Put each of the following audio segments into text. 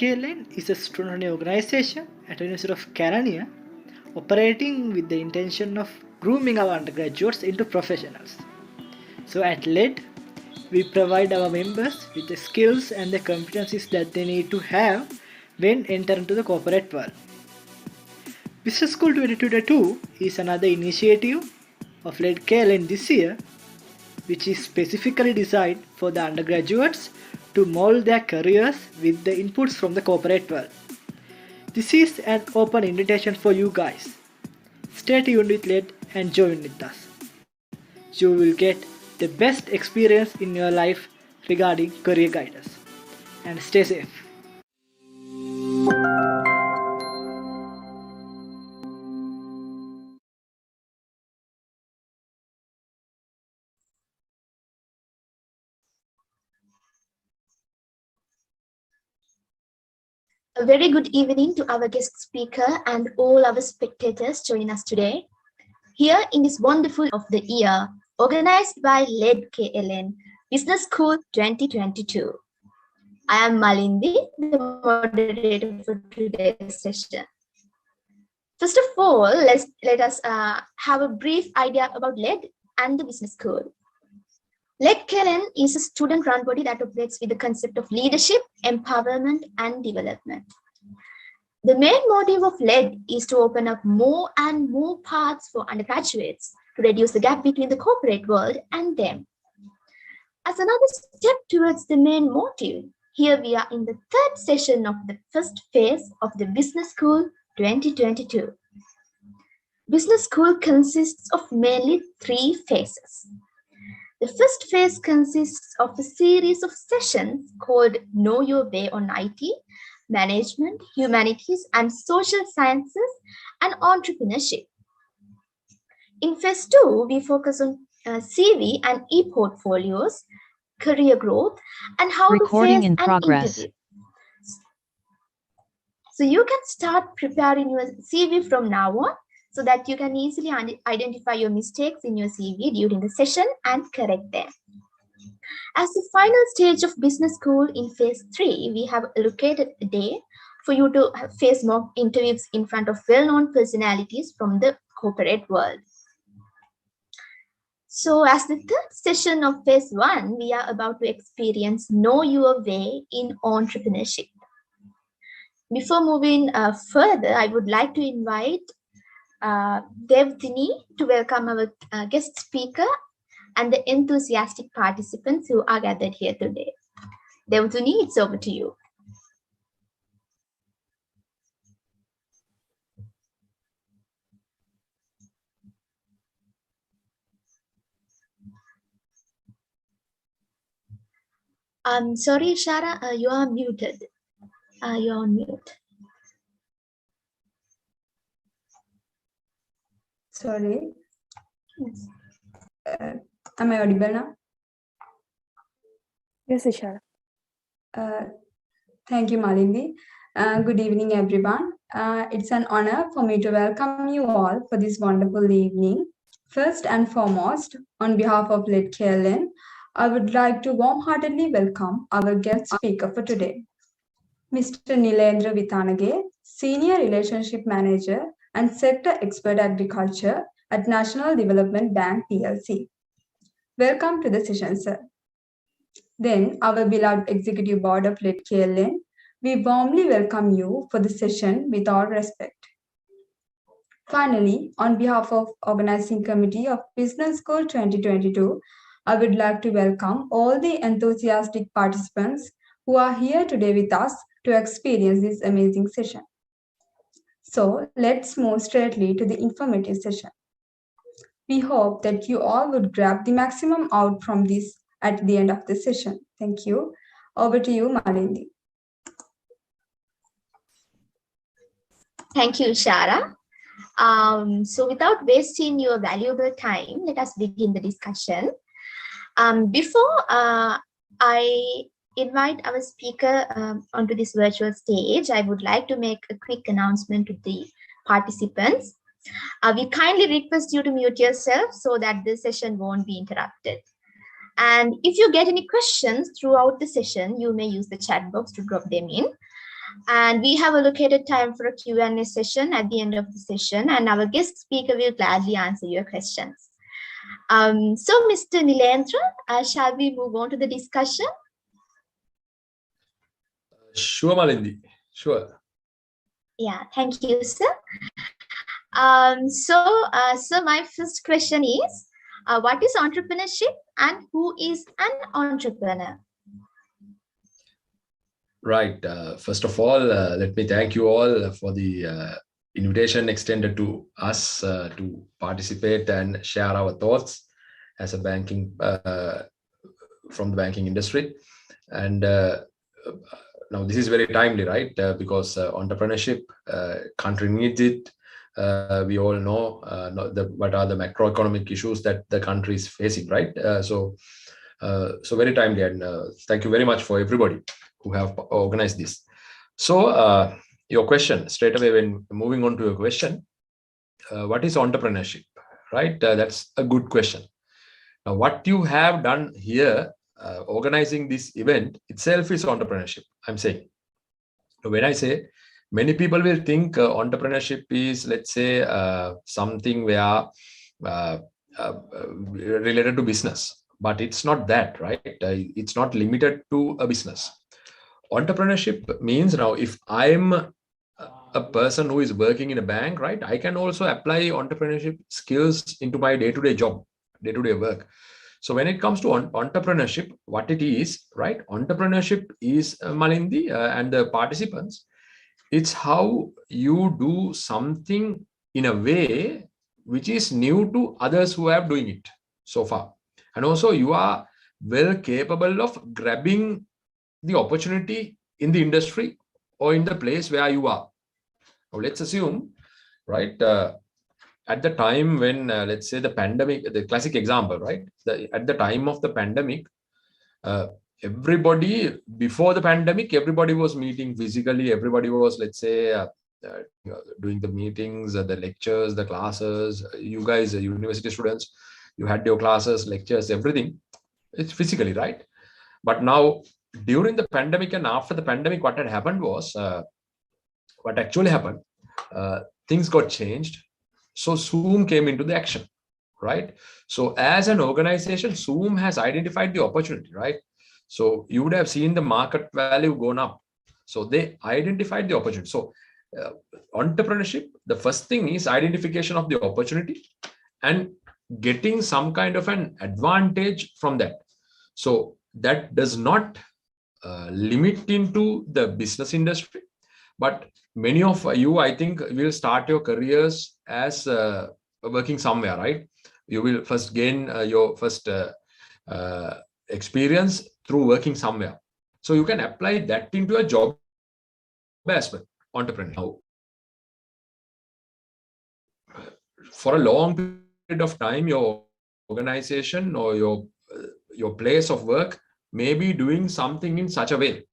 KLN is a student organization at the University of Carolina operating with the intention of grooming our undergraduates into professionals. So at LED, we provide our members with the skills and the competencies that they need to have when enter into the corporate world. Business School 2022 is another initiative of LED KLN this year, which is specifically designed for the undergraduates to mold their careers with the inputs from the corporate world. This is an open invitation for you guys. Stay tuned with LED and join with us. You will get the best experience in your life regarding career guidance. And stay safe. A very good evening to our guest speaker and all our spectators joining us today. Here in this wonderful of the year, organized by LED KLN Business School 2022. I am Malindi, the moderator for today's session. First of all, let us have a brief idea about LED and the business school. LED KLN is a student-run body that operates with the concept of leadership, empowerment, and development. The main motive of LED is to open up more and more paths for undergraduates to reduce the gap between the corporate world and them. As another step towards the main motive, here we are in the third session of the first phase of the Business School 2022. Business School consists of mainly 3 phases. The first phase consists of a series of sessions called Know Your Way on IT, Management, Humanities and Social Sciences, and Entrepreneurship. In phase 2, we focus on CV and e-portfolios, career growth, and how to face an interview. So you can start preparing your CV from now on, so that you can easily identify your mistakes in your CV during the session and correct them. As the final stage of business school in phase 3, we have allocated a day for you to face mock interviews in front of well-known personalities from the corporate world. So as the third session of phase 1, we are about to experience Know Your Way in Entrepreneurship. Before moving further, I would like to invite Devdini to welcome our guest speaker and the enthusiastic participants who are gathered here today. Devdini, it's over to you. I'm sorry, Shara, you are muted. You're on mute. Sorry. Yes. Am I audible now? Yes, Ishara. Thank you, Malindi. Good evening, everyone. It's an honor for me to welcome you all for this wonderful evening. First and foremost, on behalf of LED KLN, I would like to warm-heartedly welcome our guest speaker for today, Mr. Nilendra Vithanage, Senior Relationship Manager and Sector Expert Agriculture at National Development Bank PLC. Welcome to the session, sir. Then, our beloved Executive Board of LED KLN, we warmly welcome you for the session with all respect. Finally, on behalf of Organizing Committee of Business School 2022, I would like to welcome all the enthusiastic participants who are here today with us to experience this amazing session. So let's move straightly to the informative session. We hope that you all would grab the maximum out from this at the end of the session. Thank you. Over to you, Malindi. Thank you, Shara. So without wasting your valuable time, let us begin the discussion. Before I invite our speaker onto this virtual stage, I would like to make a quick announcement to the participants. We kindly request you to mute yourself so that the session won't be interrupted. And if you get any questions throughout the session, you may use the chat box to drop them in. And we have allocated time for a Q&A session at the end of the session, and our guest speaker will gladly answer your questions. So, Mr. Nilendra, shall we move on to the discussion? Sure, Malindi. Sure. Yeah, thank you, sir. So my first question is, what is entrepreneurship and who is an entrepreneur? Right. First of all, let me thank you all for the invitation extended to us to participate and share our thoughts as a banking from the banking industry. And now this is very timely, right? Because entrepreneurship, country needs it. We all know what are the macroeconomic issues that the country is facing, right? So very timely, and thank you very much for everybody who have organized this. So your question straight away, when moving on to your question, what is entrepreneurship, right? That's a good question. Now, what you have done here, organizing this event itself is entrepreneurship, I'm saying. So when I say, many people will think entrepreneurship is, let's say, something where related to business, but it's not that, right? It's not limited to a business. Entrepreneurship means, now if I'm a person who is working in a bank, right, I can also apply entrepreneurship skills into my day-to-day job, day-to-day work. So when it comes to entrepreneurship, what it is, right? Entrepreneurship is, Malindi and the participants, it's how you do something in a way which is new to others who are doing it so far. And also you are well capable of grabbing the opportunity in the industry or in the place where you are. Now let's assume, right, at the time when, let's say the pandemic, the classic example, right? At the time of the pandemic, everybody, before the pandemic, everybody was meeting physically. Everybody was, let's say, doing the meetings, the lectures, the classes. You guys, university students, you had your classes, lectures, everything. It's physically, right? But now, during the pandemic and after the pandemic, what had happened was, what actually happened, things got changed. So Zoom came into the action, right? So as an organization, Zoom has identified the opportunity, right? So you would have seen the market value gone up. So they identified the opportunity. So entrepreneurship, the first thing is identification of the opportunity and getting some kind of an advantage from that. So that does not limit into the business industry, but many of you, I think, will start your careers as working somewhere, right? You will first gain your first experience through working somewhere. So you can apply that into a job as well, entrepreneur. Now, for a long period of time, your organization or your place of work may be doing something in such a way.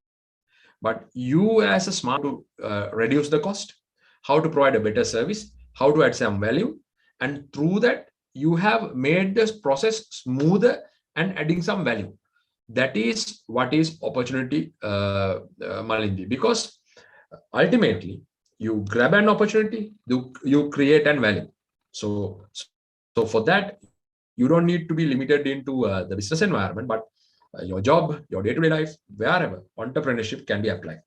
But you as a smart to reduce the cost, how to provide a better service, how to add some value. And through that, you have made this process smoother and adding some value. That is what is opportunity, Malindi. Because ultimately, you grab an opportunity, you create an value. So for that, you don't need to be limited into the business environment, but your job, your day-to-day life, wherever entrepreneurship can be applied.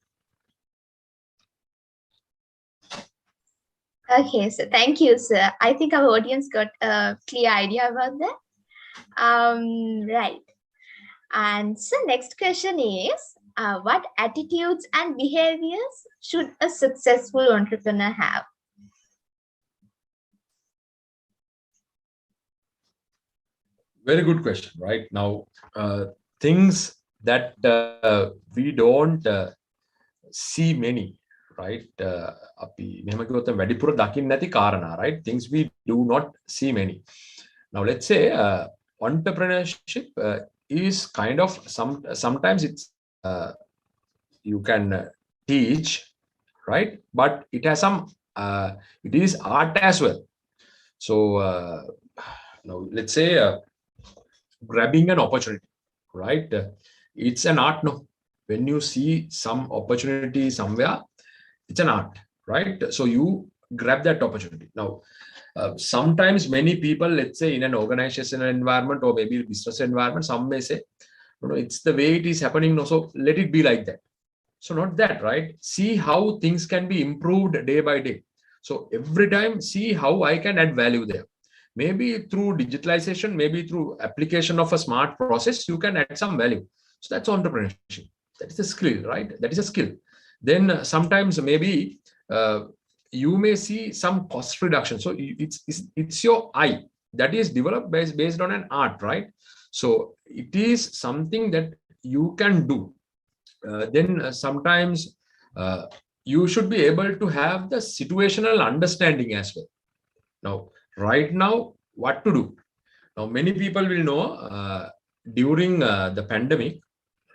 Okay, so thank you, sir. I think our audience got a clear idea about that. Right. And so next question is, what attitudes and behaviors should a successful entrepreneur have? Very good question, right? Now, things that we don't see many, right? Right? Things we do not see many. Now, let's say entrepreneurship is kind of sometimes it's you can teach, right? But it has some it is art as well. So now let's say grabbing an opportunity, right? It's an art, no? when you see some opportunity somewhere, it's an art, right? So you grab that opportunity. Now, sometimes many people, let's say in an organizational environment or maybe business environment, some may say, it's the way it is happening now, so let it be like that. So not that, right? See how things can be improved day by day. So every time, see how I can add value there. Maybe through digitalization, maybe through application of a smart process, you can add some value. So that's entrepreneurship. That is a skill, right? That is a skill. Then sometimes maybe you may see some cost reduction. So it's your eye that is developed based on an art, right? So it is something that you can do. Then sometimes you should be able to have the situational understanding as well. Now, right now, what to do? Now, many people will know during the pandemic,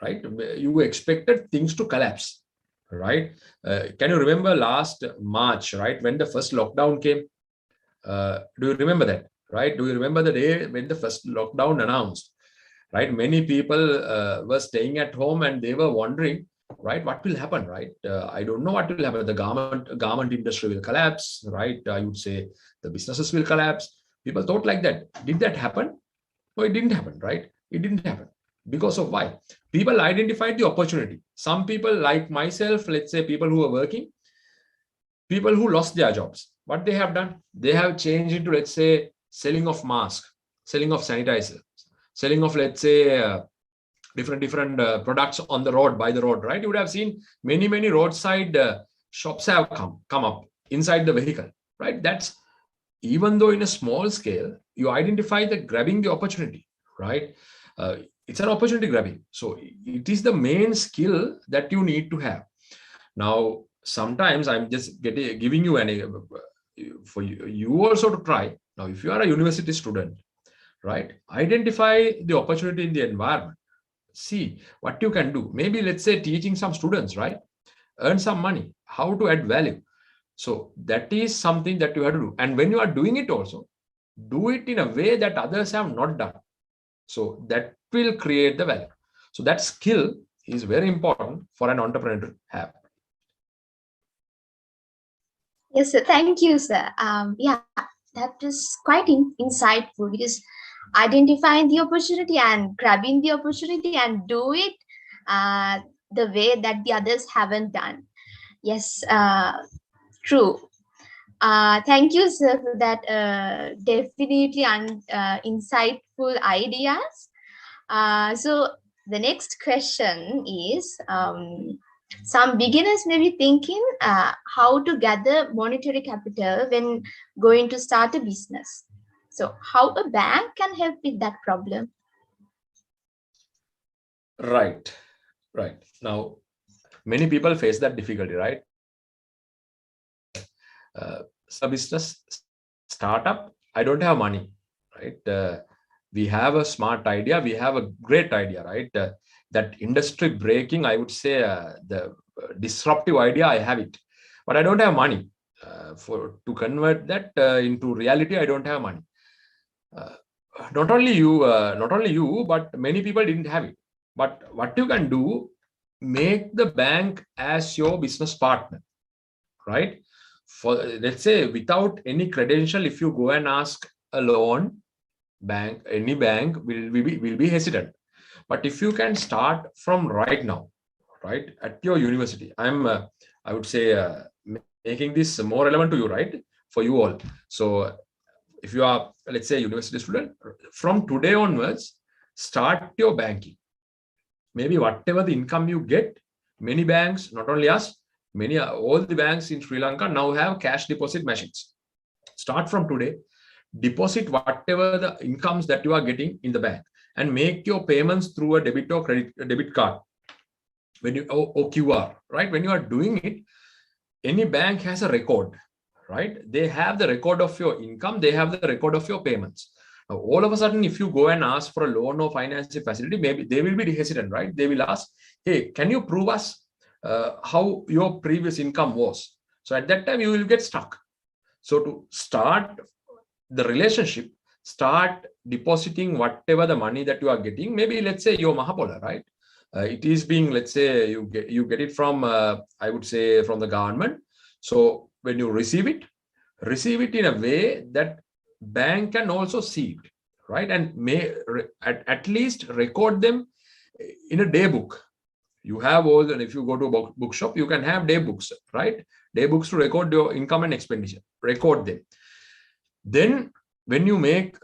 right? You expected things to collapse, right? Can you remember last March, right? When the first lockdown came? Do you remember that, right? Do you remember the day when the first lockdown announced, right? Many people were staying at home and they were wondering, right, what will happen, right? I don't know what will happen. The garment industry will collapse, right? I would say the businesses will collapse. People thought like that. Did that happen? No, it didn't happen, right? It didn't happen. Because of why? People identified the opportunity. Some people like myself, let's say people who are working, people who lost their jobs, what they have done? They have changed into, let's say, selling of masks, selling of sanitizer, selling of, let's say, different products on the road, by the road, right? You would have seen many roadside shops have come up inside the vehicle, right? That's, even though in a small scale, you identify the grabbing the opportunity, right? It's an opportunity grabbing. So it is the main skill that you need to have. Now, sometimes I'm just giving you for you also to try. Now, if you are a university student, right, identify the opportunity in the environment. See what you can do. Maybe, let's say, teaching some students, right? Earn some money, how to add value. So that is something that you have to do. And when you are doing it also, do it in a way that others have not done. So that will create the value. So that skill is very important for an entrepreneur to have. Yes, sir. Thank you, sir. Yeah, that is quite insightful, because identifying the opportunity and grabbing the opportunity and do it the way that the others haven't done. Yes, true. Thank you, sir, for that definitely insightful ideas. So the next question is, some beginners may be thinking how to gather monetary capital when going to start a business. So how a bank can help with that problem? Right. Now, many people face that difficulty, right? So business startup, I don't have money, right? We have a smart idea, we have a great idea, right? That industry breaking, I would say, the disruptive idea, I have it, but I don't have money to convert that into reality. I don't have money. Not only you, but many people didn't have it. But what you can do, make the bank as your business partner, right? For, let's say, without any credential, if you go and ask a loan, any bank will be hesitant. But if you can start from right now, right, at your university, I would say making this more relevant to you, right, for you all. So if you are, let's say, a university student, from today onwards, start your banking. Maybe whatever the income you get, many banks, not only us, all the banks in Sri Lanka now have cash deposit machines. Start from today, deposit whatever the incomes that you are getting in the bank, and make your payments through a debit or debit card, when you or QR, right? When you are doing it, any bank has a record, right? They have the record of your income, they have the record of your payments. Now, all of a sudden, if you go and ask for a loan or financial facility, maybe they will be hesitant, right? They will ask, hey, can you prove us how your previous income was? So at that time, you will get stuck. So to start the relationship, start depositing whatever the money that you are getting. Maybe, let's say, you're Mahapola, right? It is being, let's say, you get it from, I would say, from the government. So when you receive it in a way that bank can also see it, right? And may at least record them in a day book. You have all, and if you go to a bookshop, you can have day books, right? Day books to record your income and expenditure, record them. Then when you make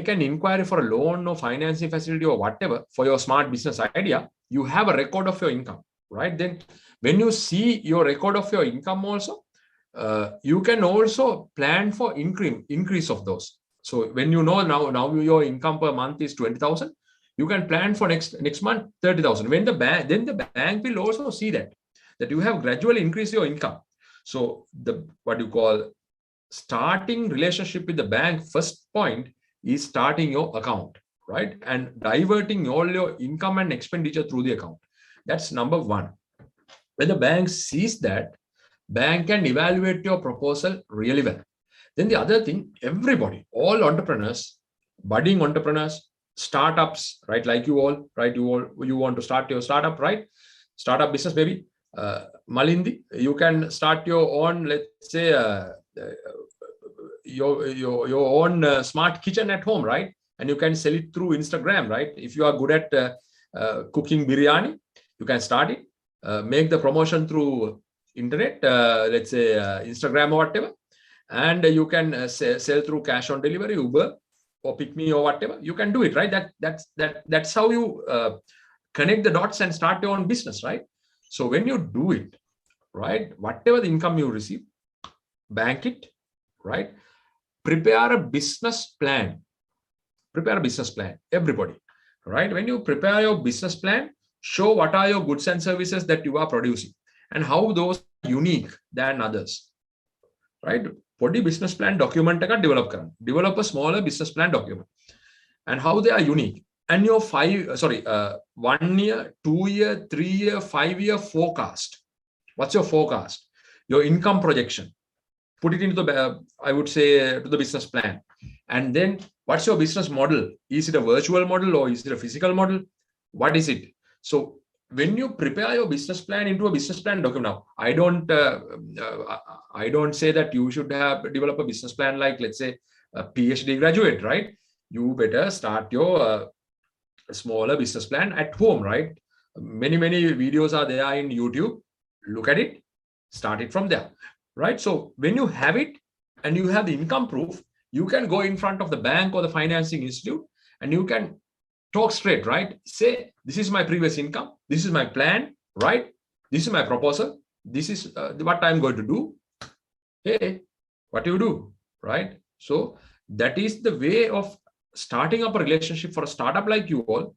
an inquiry for a loan or financing facility or whatever for your smart business idea, you have a record of your income, right? Then when you see your record of your income also, you can also plan for increase of those. So when you know now your income per month is 20,000, you can plan for next month 30,000. When the bank will also see that you have gradually increased your income. So the what you call starting relationship with the bank, first point is starting your account, right? And diverting all your income and expenditure through the account. That's number one. When the bank sees that, bank can evaluate your proposal really well. Then the other thing, everybody, all entrepreneurs, budding entrepreneurs, startups, right? Like you all, right? You want to start your startup, right? Startup business, maybe. Malindi, you can start your own, let's say, your own smart kitchen at home, right? And you can sell it through Instagram, right? If you are good at cooking biryani, you can start it, make the promotion through internet, let's say Instagram or whatever, and you can sell through cash on delivery, Uber or Pick Me or whatever. You can do it, right? That's how you connect the dots and start your own business, right? So when you do it, right, whatever the income you receive, bank it, right? Prepare a business plan. Everybody, right? When you prepare your business plan, show what are your goods and services that you are producing and how those are unique than others, right? Body business plan document develop a smaller business plan document and how they are unique. And your 1 year, 2 year, 3 year, 5 year forecast. What's your forecast? Your income projection. Put it into the, I would say, to the business plan. And then what's your business model? Is it a virtual model or is it a physical model? What is it? So when you prepare your business plan into a business plan document, now I don't say that you should develop a business plan like, let's say, a PhD graduate, right? You better start your smaller business plan at home, right? Many videos are there in YouTube. Look at it, start it from there, right? So when you have it and you have the income proof, you can go in front of the bank or the financing institute and you can talk straight, right? Say, this is my previous income, this is my plan, right? This is my proposal, this is what I'm going to do. Hey, what do you do, right? So that is the way of starting up a relationship for a startup like you all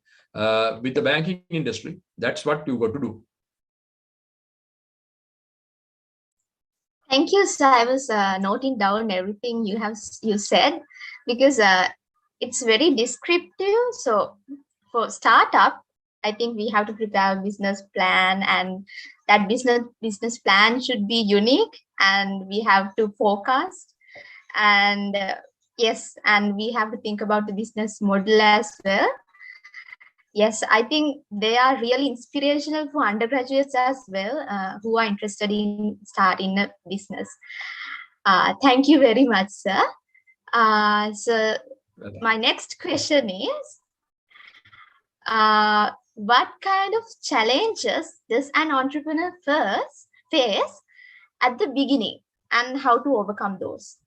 with the banking industry. That's what you got to do. Thank you, sir. I was noting down everything you said because it's very descriptive. So for startup, I think we have to prepare a business plan, and that business plan should be unique, and we have to forecast, and yes, and we have to think about the business model as well. Yes, I think they are really inspirational for undergraduates as well who are interested in starting a business. Thank you very much, sir. So my next question is, what kind of challenges does an entrepreneur first face at the beginning and how to overcome those?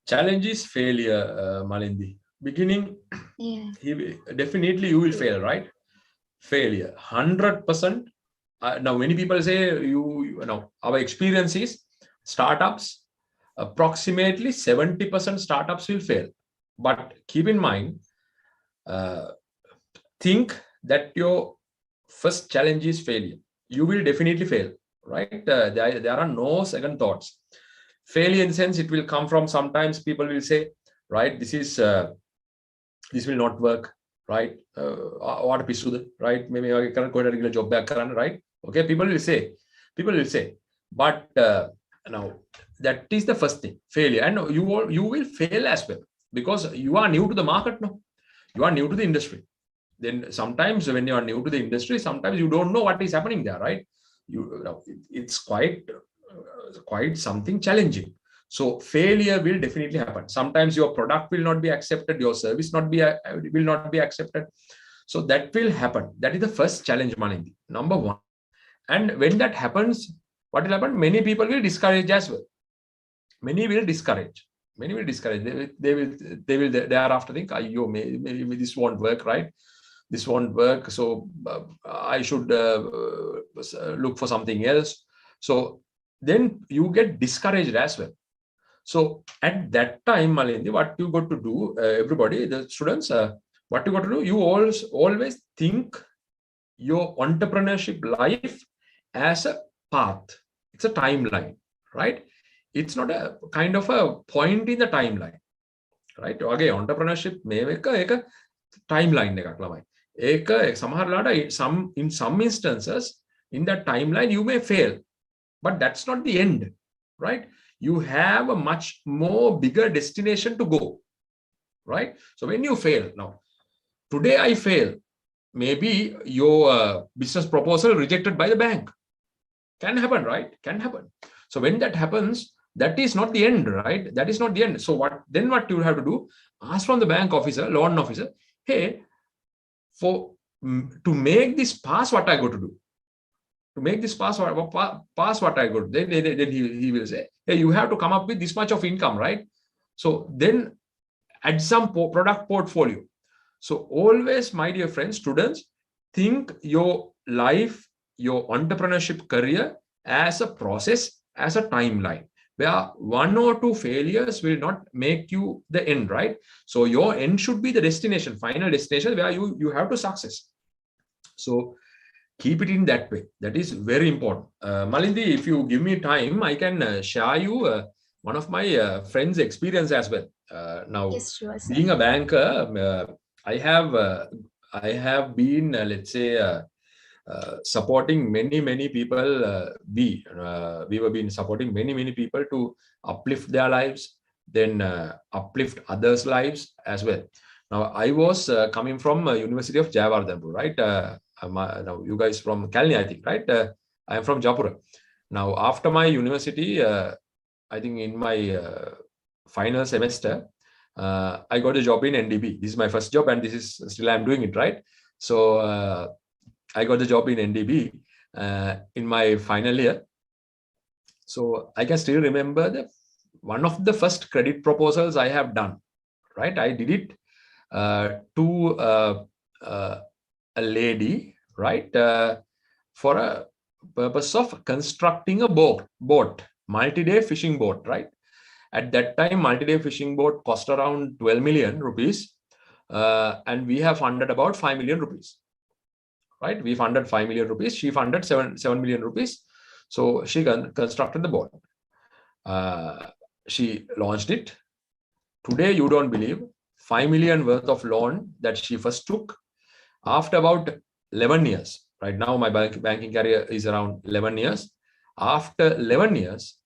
Challenge is failure, Malindi. Beginning, Yeah. Definitely you will fail, right? Failure, 100%. Now, many people say, you know, our experience is startups, approximately 70% startups will fail. But keep in mind, think that your first challenge is failure. You will definitely fail, right? There are no second thoughts. Failure in the sense, it will come from, sometimes people will say, right, this will not work, right? What a piece, right? Maybe I can't go to a regular job back, right? Okay, people will say, but now that is the first thing, failure. And you will fail as well because you are new to the market, no? You are new to the industry. Then sometimes when you are new to the industry, sometimes you don't know what is happening there, right? It's quite something challenging. So failure will definitely happen. Sometimes your product will not be accepted, your service will not be accepted. So that will happen. That is the first challenge, Malindi, number one. And when that happens, what will happen? Many people will discourage as well. Many will discourage. They will thereafter think, maybe this won't work, right? This won't work. So I should look for something else. So then you get discouraged as well. So at that time, Malindi, what you got to do, everybody, the students, what you got to do, you always think your entrepreneurship life as a path. It's a timeline, right? It's not a kind of a point in the timeline, right? Okay, entrepreneurship එක timeline එකක් ළමයි. ඒක සමහරලාට in some instances in that timeline you may fail, but that's not the end, right? You have a much more bigger destination to go, right? So when you fail, now today I fail, maybe your business proposal rejected by the bank. Can happen, right? Can happen. So when that happens, that is not the end, right? That is not the end. So what you have to do? Ask from the bank officer, loan officer, hey, to make this pass, what I got to do? To make this pass what I got. Then he will say, hey, you have to come up with this much of income, right? So then add some product portfolio. So always, my dear friends, students, think your life, your entrepreneurship career as a process, as a timeline, where 1 or 2 failures will not make you the end, right? So your end should be the destination, final destination, where you have to success. So keep it in that way. That is very important. Malindi, if you give me time, I can share you one of my friends' experience as well. Now, Yes, sure, sir. being a banker, I have been, let's say, supporting many people. We were been supporting many people to uplift their lives, then uplift others' lives as well. Now, I was coming from University of Jayawardhanapur, right? Now you guys from KLN, I think, right? I am from Japura. Now, after my university, I think in my final semester, I got a job in NDB. This is my first job, and this is still I'm doing it, right? So I got the job in NDB in my final year. So I can still remember one of the first credit proposals I have done, right? I did it to a lady, right, for a purpose of constructing a boat, multi-day fishing boat, right? At that time, multi-day fishing boat cost around 12 million rupees, and we have funded about 5 million rupees, right? We funded 5 million rupees. She funded 7 million rupees. So she constructed the boat. She launched it. Today, you don't believe, 5 million worth of loan that she first took. After about 11 years, right now my banking career is around 11 years. After 11 years,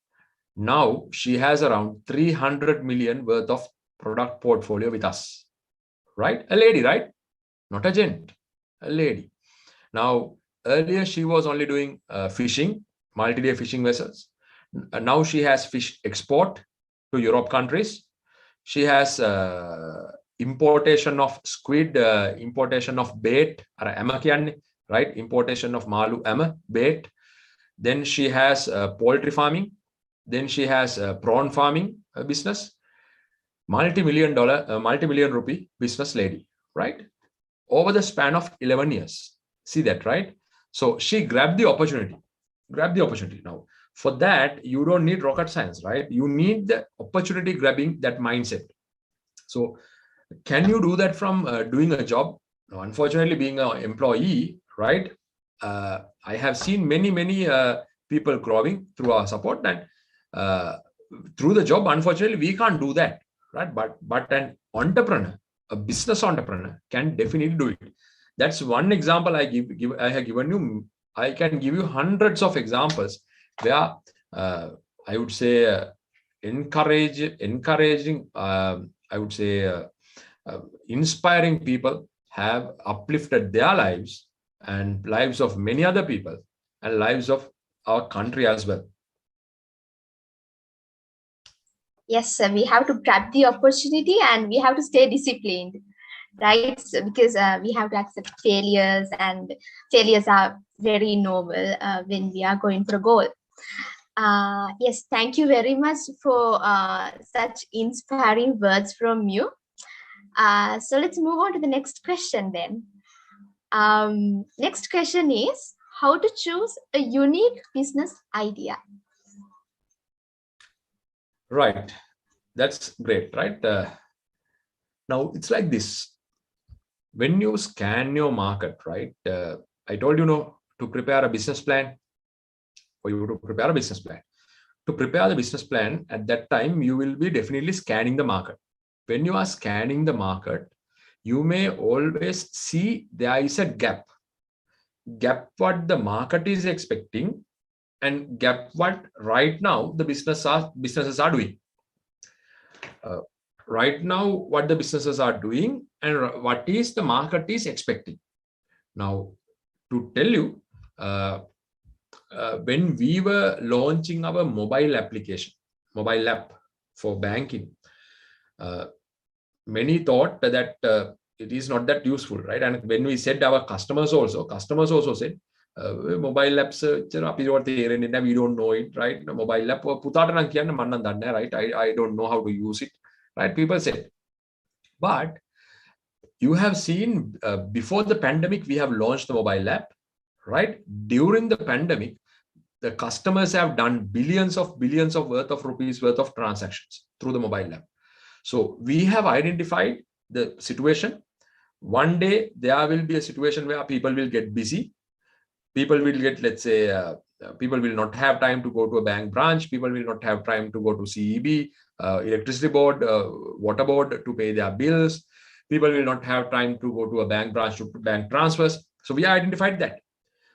now she has around 300 million worth of product portfolio with us, right? A lady, right? Not a gent, a lady. Now, earlier she was only doing fishing, multi-day fishing vessels. Now she has fish export to Europe countries. She has importation of squid, importation of bait, right? Importation of malu bait. Then she has poultry farming. Then she has prawn farming business. Multi-million rupee business lady, right? Over the span of 11 years. See that, right? So she grabbed the opportunity. Now, for that, you don't need rocket science, right? You need the opportunity grabbing, that mindset. So can you do that from doing a job? Now, unfortunately, being an employee, right? I have seen many people growing through our support, and through the job, unfortunately, we can't do that, right? But an entrepreneur, a business entrepreneur, can definitely do it. That's one example I have given you. I can give you hundreds of examples where I would say encouraging, I would say inspiring people have uplifted their lives and lives of many other people and lives of our country as well. Yes, sir, we have to grab the opportunity and we have to stay disciplined, right? So, because we have to accept failures, and failures are very normal when we are going for a goal. Yes, thank you very much for such inspiring words from you. So let's move on to the next question then. Next question is, how to choose a unique business idea? Right. That's great, right? Now, it's like this. When you scan your market, right? I told you, to prepare a business plan, for you to prepare a business plan. To prepare the business plan, at that time, you will be definitely scanning the market. When you are scanning the market, you may always see there is a gap. Gap what the market is expecting, and gap what right now the businesses are doing. Right now, what the businesses are doing and what is the market is expecting. Now, to tell you, when we were launching our mobile app for banking, many thought that it is not that useful, right? And when we said our customers also said, mobile apps, we don't know it, right? Mobile app, right? I don't know how to use it, right? People said. But you have seen before the pandemic, we have launched the mobile app, right? During the pandemic, the customers have done billions of worth of transactions through the mobile app. So we have identified the situation. One day there will be a situation where people will get busy. People will get, let's say, people will not have time to go to a bank branch. People will not have time to go to CEB, electricity board, water board to pay their bills. People will not have time to go to a bank branch to bank transfers. So we identified that.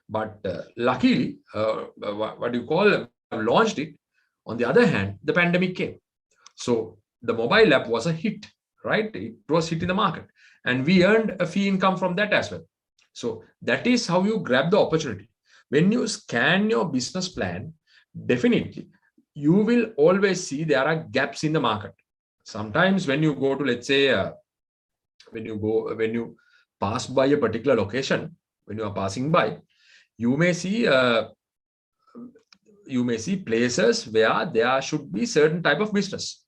But luckily, launched it. On the other hand, the pandemic came. So the mobile app was a hit, right? It was hit in the market. And we earned a fee income from that as well. So that is how you grab the opportunity. When you scan your business plan, definitely, you will always see there are gaps in the market. Sometimes when you go to, let's say, when you pass by a particular location, when you are passing by, you may see places where there should be certain type of business.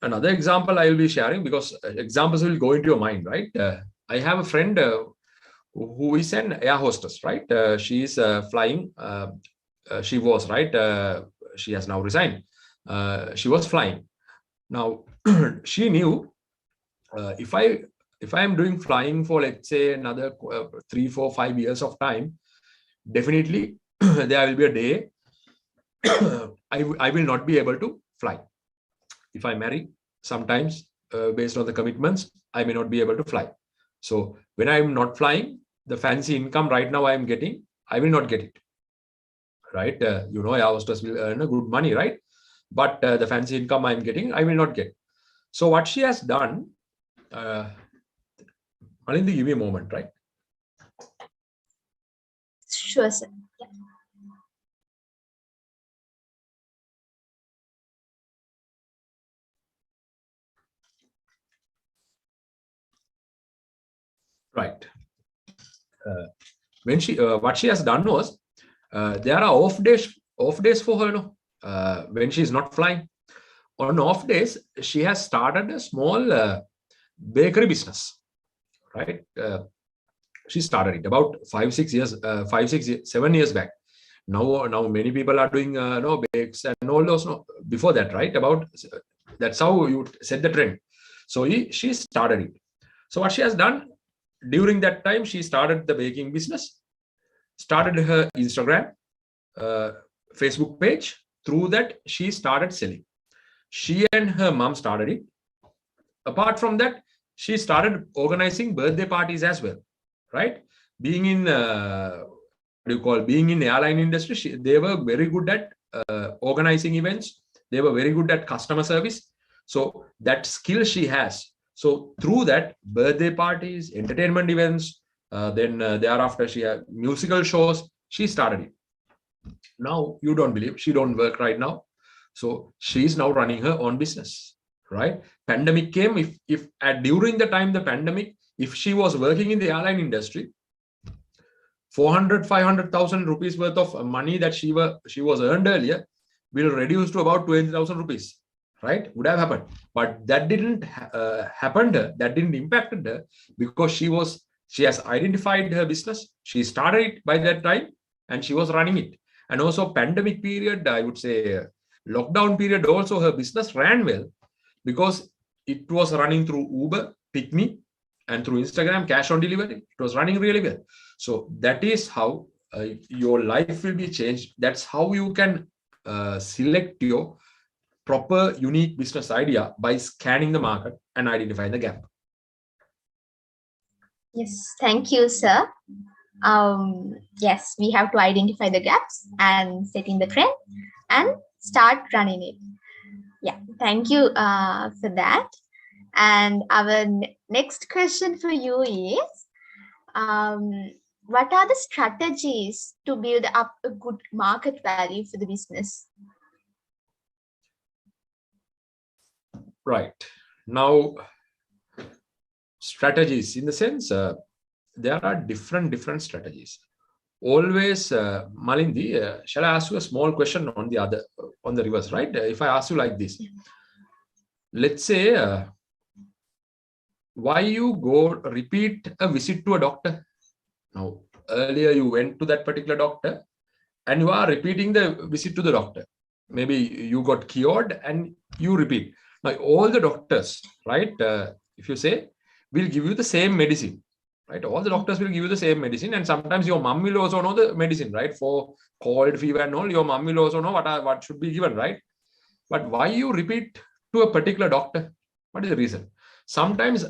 Another example I will be sharing, because examples will go into your mind, right? I have a friend who is an air hostess, right? She is flying. She was, right? She has now resigned. She was flying. Now, she knew if I am doing flying for, let's say, another 3, 4, 5 years of time, definitely there will be a day I will not be able to fly. If I marry, sometimes based on the commitments, I may not be able to fly. So when I am not flying, the fancy income right now I am getting, I will not get it, right? Air hostess will earn a good money, right? But the fancy income I am getting, I will not get. So what she has done, Malindi, give me a moment, right? Sure, sir. Yeah. Right. When she, what she has done was, there are off days for her, when she is not flying. On off days, she has started a small bakery business, right? She started it about 5, 6 years, 7 years back. Now many people are doing bakes and all those. Before that, right? That's how you set the trend. So she started it. So what she has done during that time, she started the baking business, started her Instagram, Facebook page. Through that, she started selling. She and her mom started it. Apart from that, she started organizing birthday parties as well, right? Being in being in airline industry, they were very good at organizing events. They were very good at customer service. So that skill she has. So through that, birthday parties, entertainment events, then thereafter she had musical shows, she started it. Now you don't believe she don't work right now. So she is now running her own business, right? Pandemic came. If during the time the pandemic, if she was working in the airline industry, 400,000-500,000 rupees worth of money that she was earned earlier will reduce to about 20,000 rupees, right? Would have happened, but that didn't happen. That didn't impact her because she has identified her business. She started it by that time and she was running it. And also pandemic period, I would say lockdown period, also her business ran well because it was running through Uber, Pick Me, and through Instagram, cash on delivery. It was running really well. So that is how your life will be changed. That's how you can select your proper unique business idea by scanning the market and identifying the gap. Yes, thank you, sir. Yes, we have to identify the gaps and set in the trend and start running it. Yeah, thank you for that. And our next question for you is, what are the strategies to build up a good market value for the business? Right. Now, strategies in the sense, there are different strategies. Always, Malindi, shall I ask you a small question on the reverse, right? If I ask you like this, let's say, why you go repeat a visit to a doctor? Now, earlier you went to that particular doctor and you are repeating the visit to the doctor. Maybe you got cured and you repeat. Now, all the doctors, right, if you say, will give you the same medicine, right? All the doctors will give you the same medicine, and sometimes your mom will also know the medicine, right? For cold, fever and all, your mom will also know what should be given, right? But why you repeat to a particular doctor? What is the reason? Sometimes,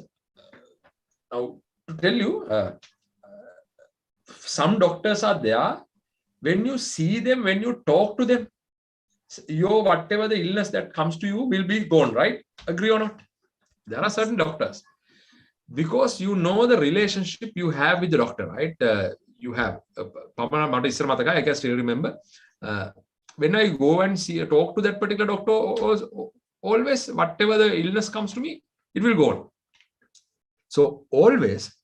now to tell you, some doctors are there. When you see them, when you talk to them, your whatever the illness that comes to you will be gone, right? Agree or not? There are certain doctors, because you know the relationship you have with the doctor, right? You have I can still remember when I go and talk to that particular doctor, always whatever the illness comes to me, it will go on. So always,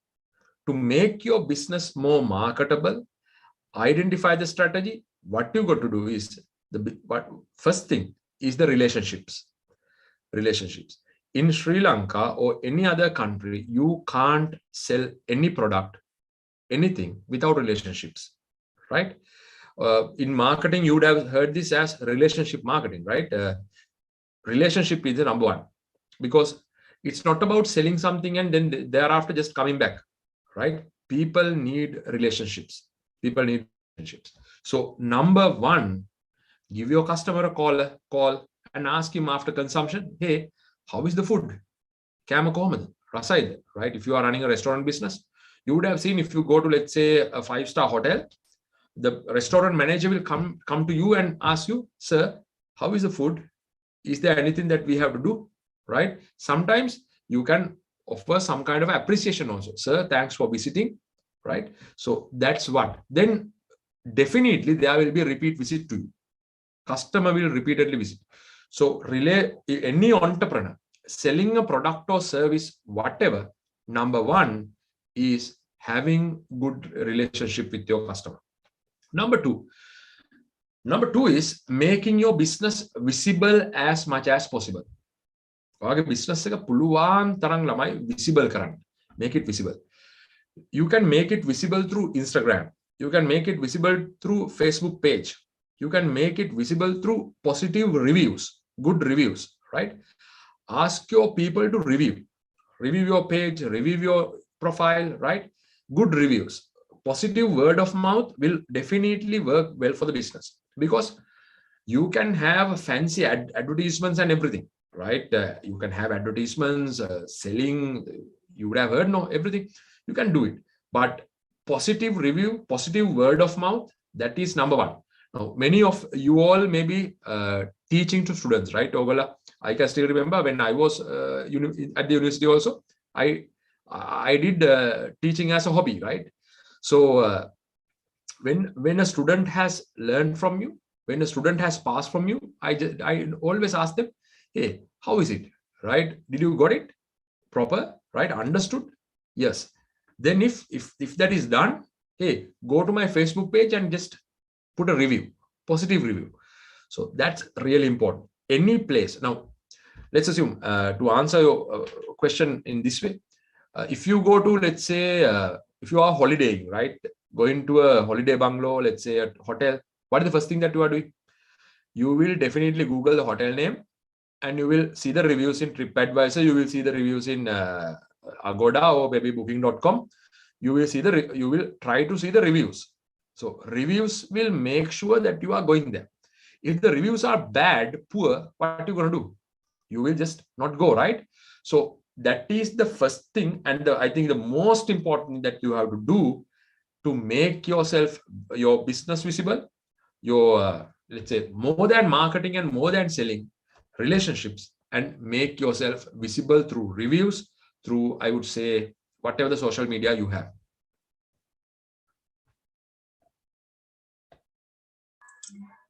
to make your business more marketable, identify the strategy. What you got to do is first thing is the relationships. In Sri Lanka or any other country, you can't sell any product, anything without relationships, right? In marketing, you would have heard this as relationship marketing, right? Relationship is the number one, because it's not about selling something and then thereafter just coming back, right? People need relationships. So number one, give your customer a call and ask him after consumption, hey, how is the food? Right? If you are running a restaurant business, you would have seen, if you go to, let's say, a 5-star hotel, the restaurant manager will come to you and ask you, sir, how is the food? Is there anything that we have to do? Right? Sometimes you can offer some kind of appreciation also. Sir, thanks for visiting. Right? So that's what. Then definitely there will be a repeat visit to you. Customer will repeatedly visit. So any entrepreneur selling a product or service, whatever, number one is having good relationship with your customer. Number two is making your business visible as much as possible. Business visible. Make it visible. You can make it visible through Instagram. You can make it visible through Facebook page. You can make it visible through positive reviews, good reviews, right? Ask your people to review your page, review your profile, right? Good reviews. Positive word of mouth will definitely work well for the business, because you can have fancy advertisements and everything, right? You can have advertisements, selling, you would have heard, everything. You can do it. But positive review, positive word of mouth, that is number one. Now, many of you all may be teaching to students, right? I can still remember when I was at the university also, I did teaching as a hobby, right? So when a student has learned from you, when a student has passed from you, I always ask them, hey, how is it, right? Did you got it proper, right? Understood? Yes. Then if that is done, hey, go to my Facebook page and just put a review, positive review. So that's really important. Any place. Now, let's assume to answer your question in this way, if you go to, let's say, if you are holidaying, right? Going to a holiday bungalow, let's say a hotel, what is the first thing that you are doing? You will definitely Google the hotel name and you will see the reviews in TripAdvisor. You will see the reviews in Agoda or maybe booking.com. You will try to see the reviews. So reviews will make sure that you are going there. If the reviews are bad, poor, what are you going to do? You will just not go, right? So that is the first thing. And I think the most important that you have to do to make yourself, your business visible, your, let's say, more than marketing and more than selling, relationships, and make yourself visible through reviews, through, I would say, whatever the social media you have.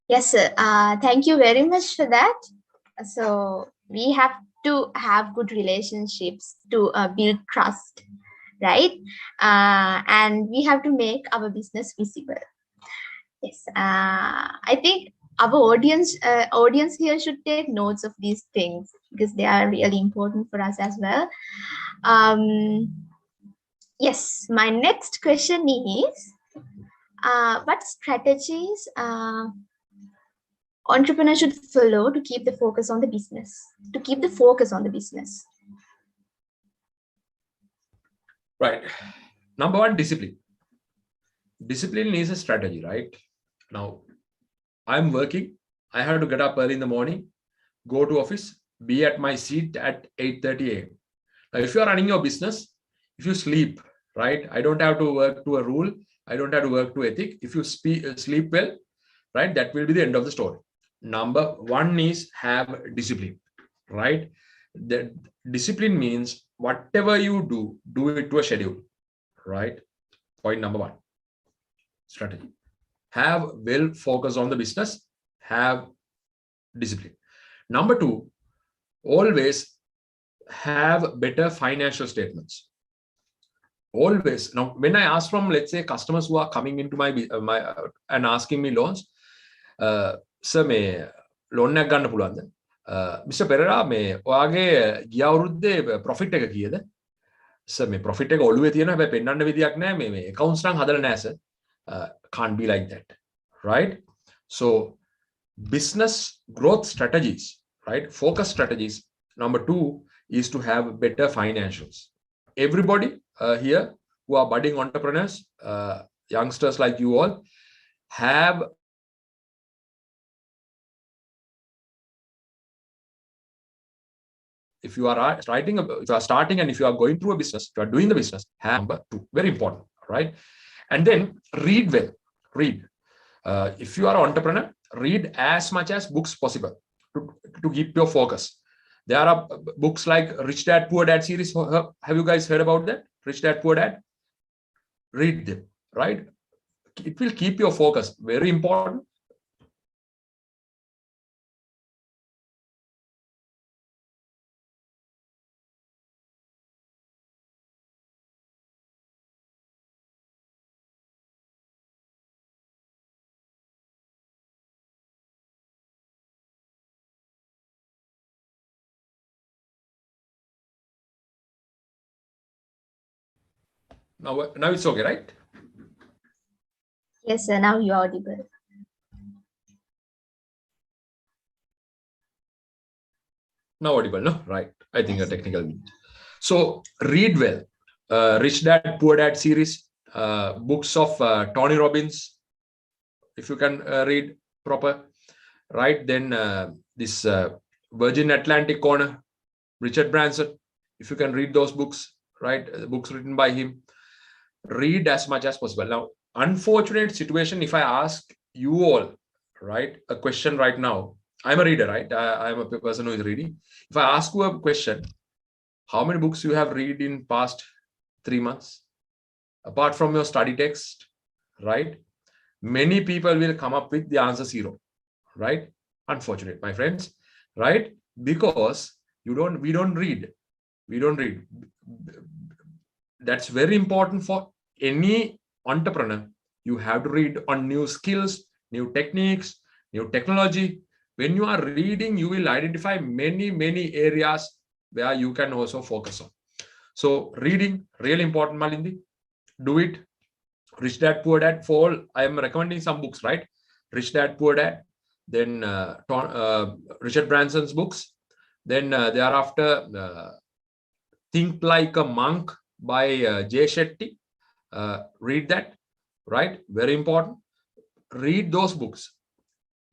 Yes, sir. Thank you very much for that. So we have to have good relationships to build trust, right? And we have to make our business visible. Yes, I think our audience here should take notes of these things because they are really important for us as well. Yes, my next question is, what strategies entrepreneurs should follow to keep the focus on the business? Right. Number one, discipline. Discipline is a strategy, right? Now, I'm working. I have to get up early in the morning, go to office, be at my seat at 8:30 a.m. Now, if you are running your business, if you sleep, right? I don't have to work to a rule. I don't have to work to ethic. If you sleep well, right? That will be the end of the story. Number one is have discipline, right? The discipline means whatever you do it to a schedule, right? Point number one, strategy. Have well focus on the business, have discipline. Number two, always have better financial statements. Always. Now, when I ask from, let's say, customers who are coming into my and asking me loans, sir, me loan එකක් ගන්න පුළුවන්ද? Mr. Pereira, මේ ඔයාගේ ගිය අවුරුද්දේ profit එක කීයද? Sir, මේ profit එක ඔළුවේ තියෙනවා හැබැයි පෙන්වන්න විදියක් නැහැ. මේ accounts නම් හදලා නැහැ sir. Can't be like that, right? So business growth strategies, right? Focus strategies. Number two is to have better financials. Everybody here who are budding entrepreneurs, youngsters like you all, have if you are starting and if you are going through a business, you are doing the business, have number two, very important, right? And then read well. Read. If you are an entrepreneur, read as much as books possible to keep your focus. There are books like Rich Dad, Poor Dad series. Have you guys heard about that? Rich Dad, Poor Dad? Read them, right? It will keep your focus. Very important. Now it's okay, right? Yes, sir. Now you're audible. Now audible, no? Right. I think a technical means. So read well. Rich Dad, Poor Dad series, books of Tony Robbins, if you can read proper, right? Then this Virgin Atlantic Corner, Richard Branson, if you can read those books, right? Books written by him. Read as much as possible. Now, unfortunate situation, if I ask you all, right, a question right now, I'm a reader, right? I'm a person who is reading. If I ask you a question, how many books you have read in past 3 months, apart from your study text, right? Many people will come up with the answer 0, right? Unfortunate, my friends, right? Because we don't read. That's very important for any entrepreneur. You have to read on new skills, new techniques, new technology. When you are reading, you will identify many areas where you can also focus on. So reading, really important, Malindi. Do it. Rich Dad, Poor Dad. For all, I am recommending some books, right? Rich Dad, Poor Dad. Then Richard Branson's books. Then thereafter, Think Like a Monk by Jay Shetty. Read that, right? Very important. Read those books.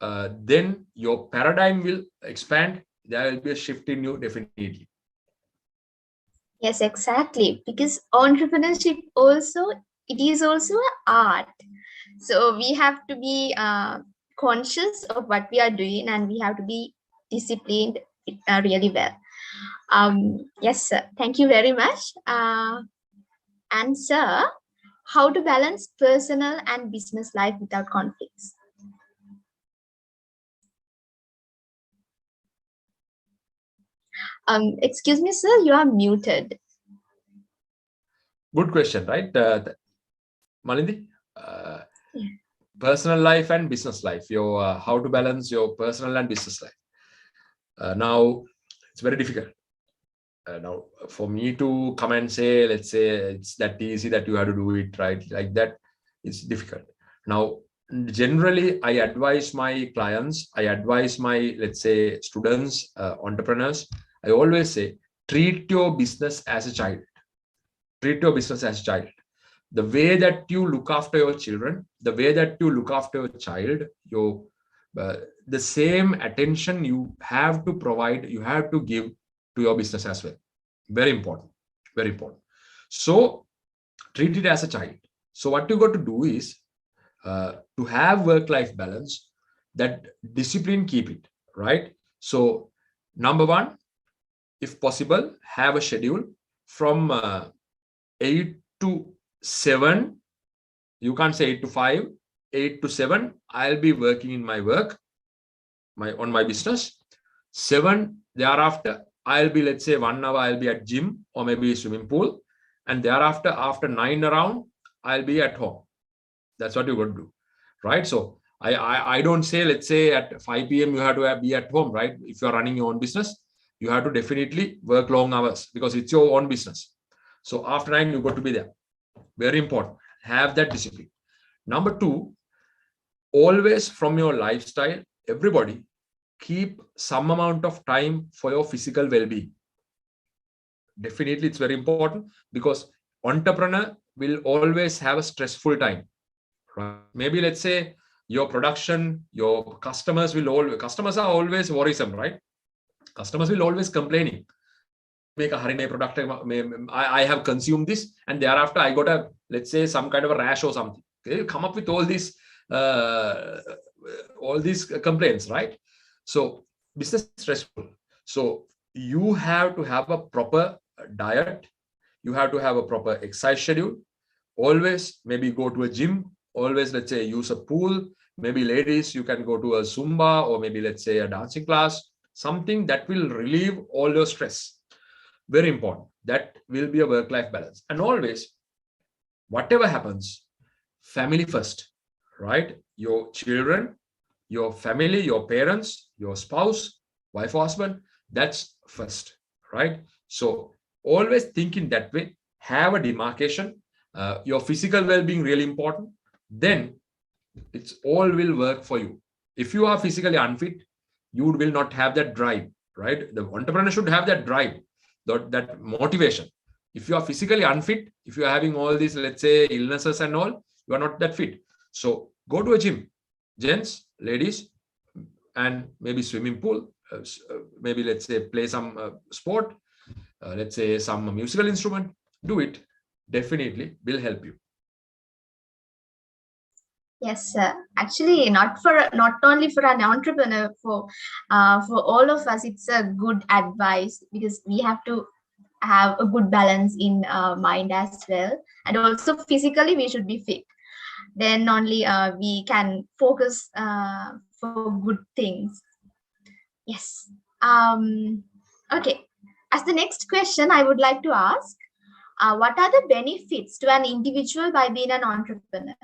Then your paradigm will expand. There will be a shift in you, definitely. Yes, exactly. Because entrepreneurship it is also an art. So we have to be conscious of what we are doing, and we have to be disciplined really well. Yes, sir. Thank you very much. And sir, how to balance personal and business life without conflicts? Excuse me, sir, you are muted. Good question, right? Malindi? Yeah. Personal life and business life. Your how to balance your personal and business life. Now, it's very difficult. Now, for me to come and say, let's say it's that easy that you have to do it, right? Like that, it's difficult. Now, generally, I advise my clients, I advise my, let's say, students, entrepreneurs. I always say, treat your business as a child. Treat your business as a child. The way that you look after your children, the way that you look after your child, the same attention you have to provide, you have to give to your business as well. Very important. Very important. So treat it as a child. So what you got to do is to have work-life balance, that discipline, keep it, right? So number one, if possible, have a schedule from 8 to 7. You can't say 8 to 5, 8 to 7. I'll be working in my work, on my business. 7 thereafter, I'll be, let's say 1 hour, I'll be at gym or maybe swimming pool. And thereafter, after 9 around, I'll be at home. That's what you're going to do, right? So I don't say, let's say at 5 p.m. you have to be at home, right? If you're running your own business, you have to definitely work long hours because it's your own business. So after 9, you got to be there. Very important. Have that discipline. Number 2, always from your lifestyle, everybody keep some amount of time for your physical well-being. Definitely, it's very important because entrepreneur will always have a stressful time, right? Maybe let's say your production, your customers are always worrisome, right? Customers will always complaining. Make a Harine product, I have consumed this, and thereafter I got a, let's say, some kind of a rash or something. They'll come up with all these complaints, right? So business is stressful. So you have to have a proper diet. You have to have a proper exercise schedule. Always maybe go to a gym. Always, let's say, use a pool. Maybe ladies, you can go to a Zumba or maybe, let's say, a dancing class. Something that will relieve all your stress. Very important. That will be a work-life balance. And always, whatever happens, family first, right? Your children, your family, your parents, your spouse, wife or husband, that's first, right? So always think in that way. Have a demarcation. Your physical well-being really important. Then it's all will work for you. If you are physically unfit, you will not have that drive, right? The entrepreneur should have that drive, that motivation. If you are physically unfit, if you are having all these, let's say, illnesses and all, you are not that fit. So go to a gym, gents, ladies, and maybe swimming pool, maybe let's say play some sport, let's say some musical instrument. Do it. Definitely will help you. Yes, actually, not only for an entrepreneur, for all of us, it's a good advice because we have to have a good balance in mind as well, and also physically we should be fit. Then only we can focus for good things. Yes. Okay. As the next question, I would like to ask, what are the benefits to an individual by being an entrepreneur?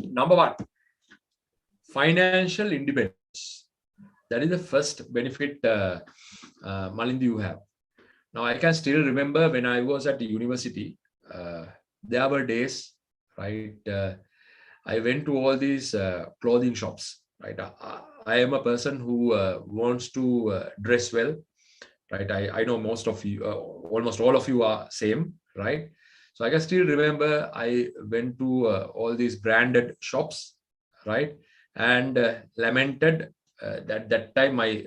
Number one, financial independence. That is the first benefit, Malindi, you have. Now, I can still remember when I was at the university, there were days, right? I went to all these clothing shops, right? I am a person who wants to dress well, right? I know most of you, almost all of you are same, right? So I can still remember I went to all these branded shops, right? And lamented that time my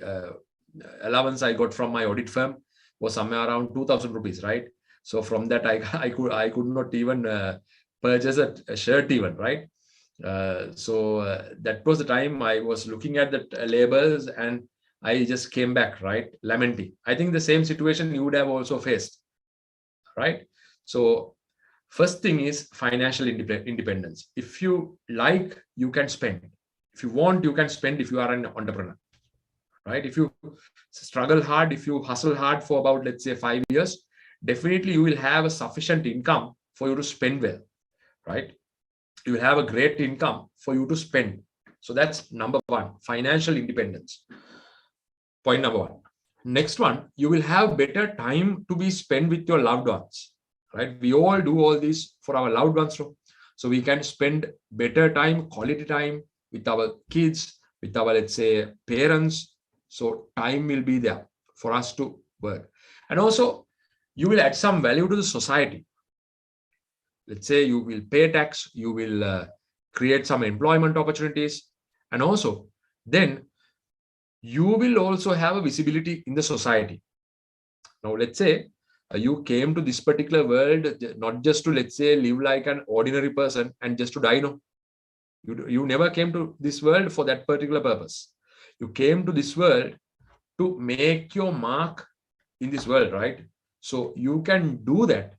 allowance I got from my audit firm was somewhere around 2,000 rupees, right? So from that I could not even purchase a shirt even, right? So that was the time I was looking at the labels and I just came back, right? Lamenting. I think the same situation you would have also faced, right? So first thing is financial independence. If you like, you can spend. If you want, you can spend if you are an entrepreneur, right? If you struggle hard, if you hustle hard for about, let's say, 5 years, definitely you will have a sufficient income for you to spend well, right? You will have a great income for you to spend. So that's number one, financial independence. Point number one. Next one, you will have better time to be spent with your loved ones, right? We all do all this for our loved ones. So we can spend better time, quality time with our kids, with our, let's say, parents. So time will be there for us to work. And also, you will add some value to the society. Let's say you will pay tax, you will create some employment opportunities, and also then you will also have a visibility in the society. Now, let's say you came to this particular world not just to, let's say, live like an ordinary person and just to die. No, you never came to this world for that particular purpose. You came to this world to make your mark in this world, right? So you can do that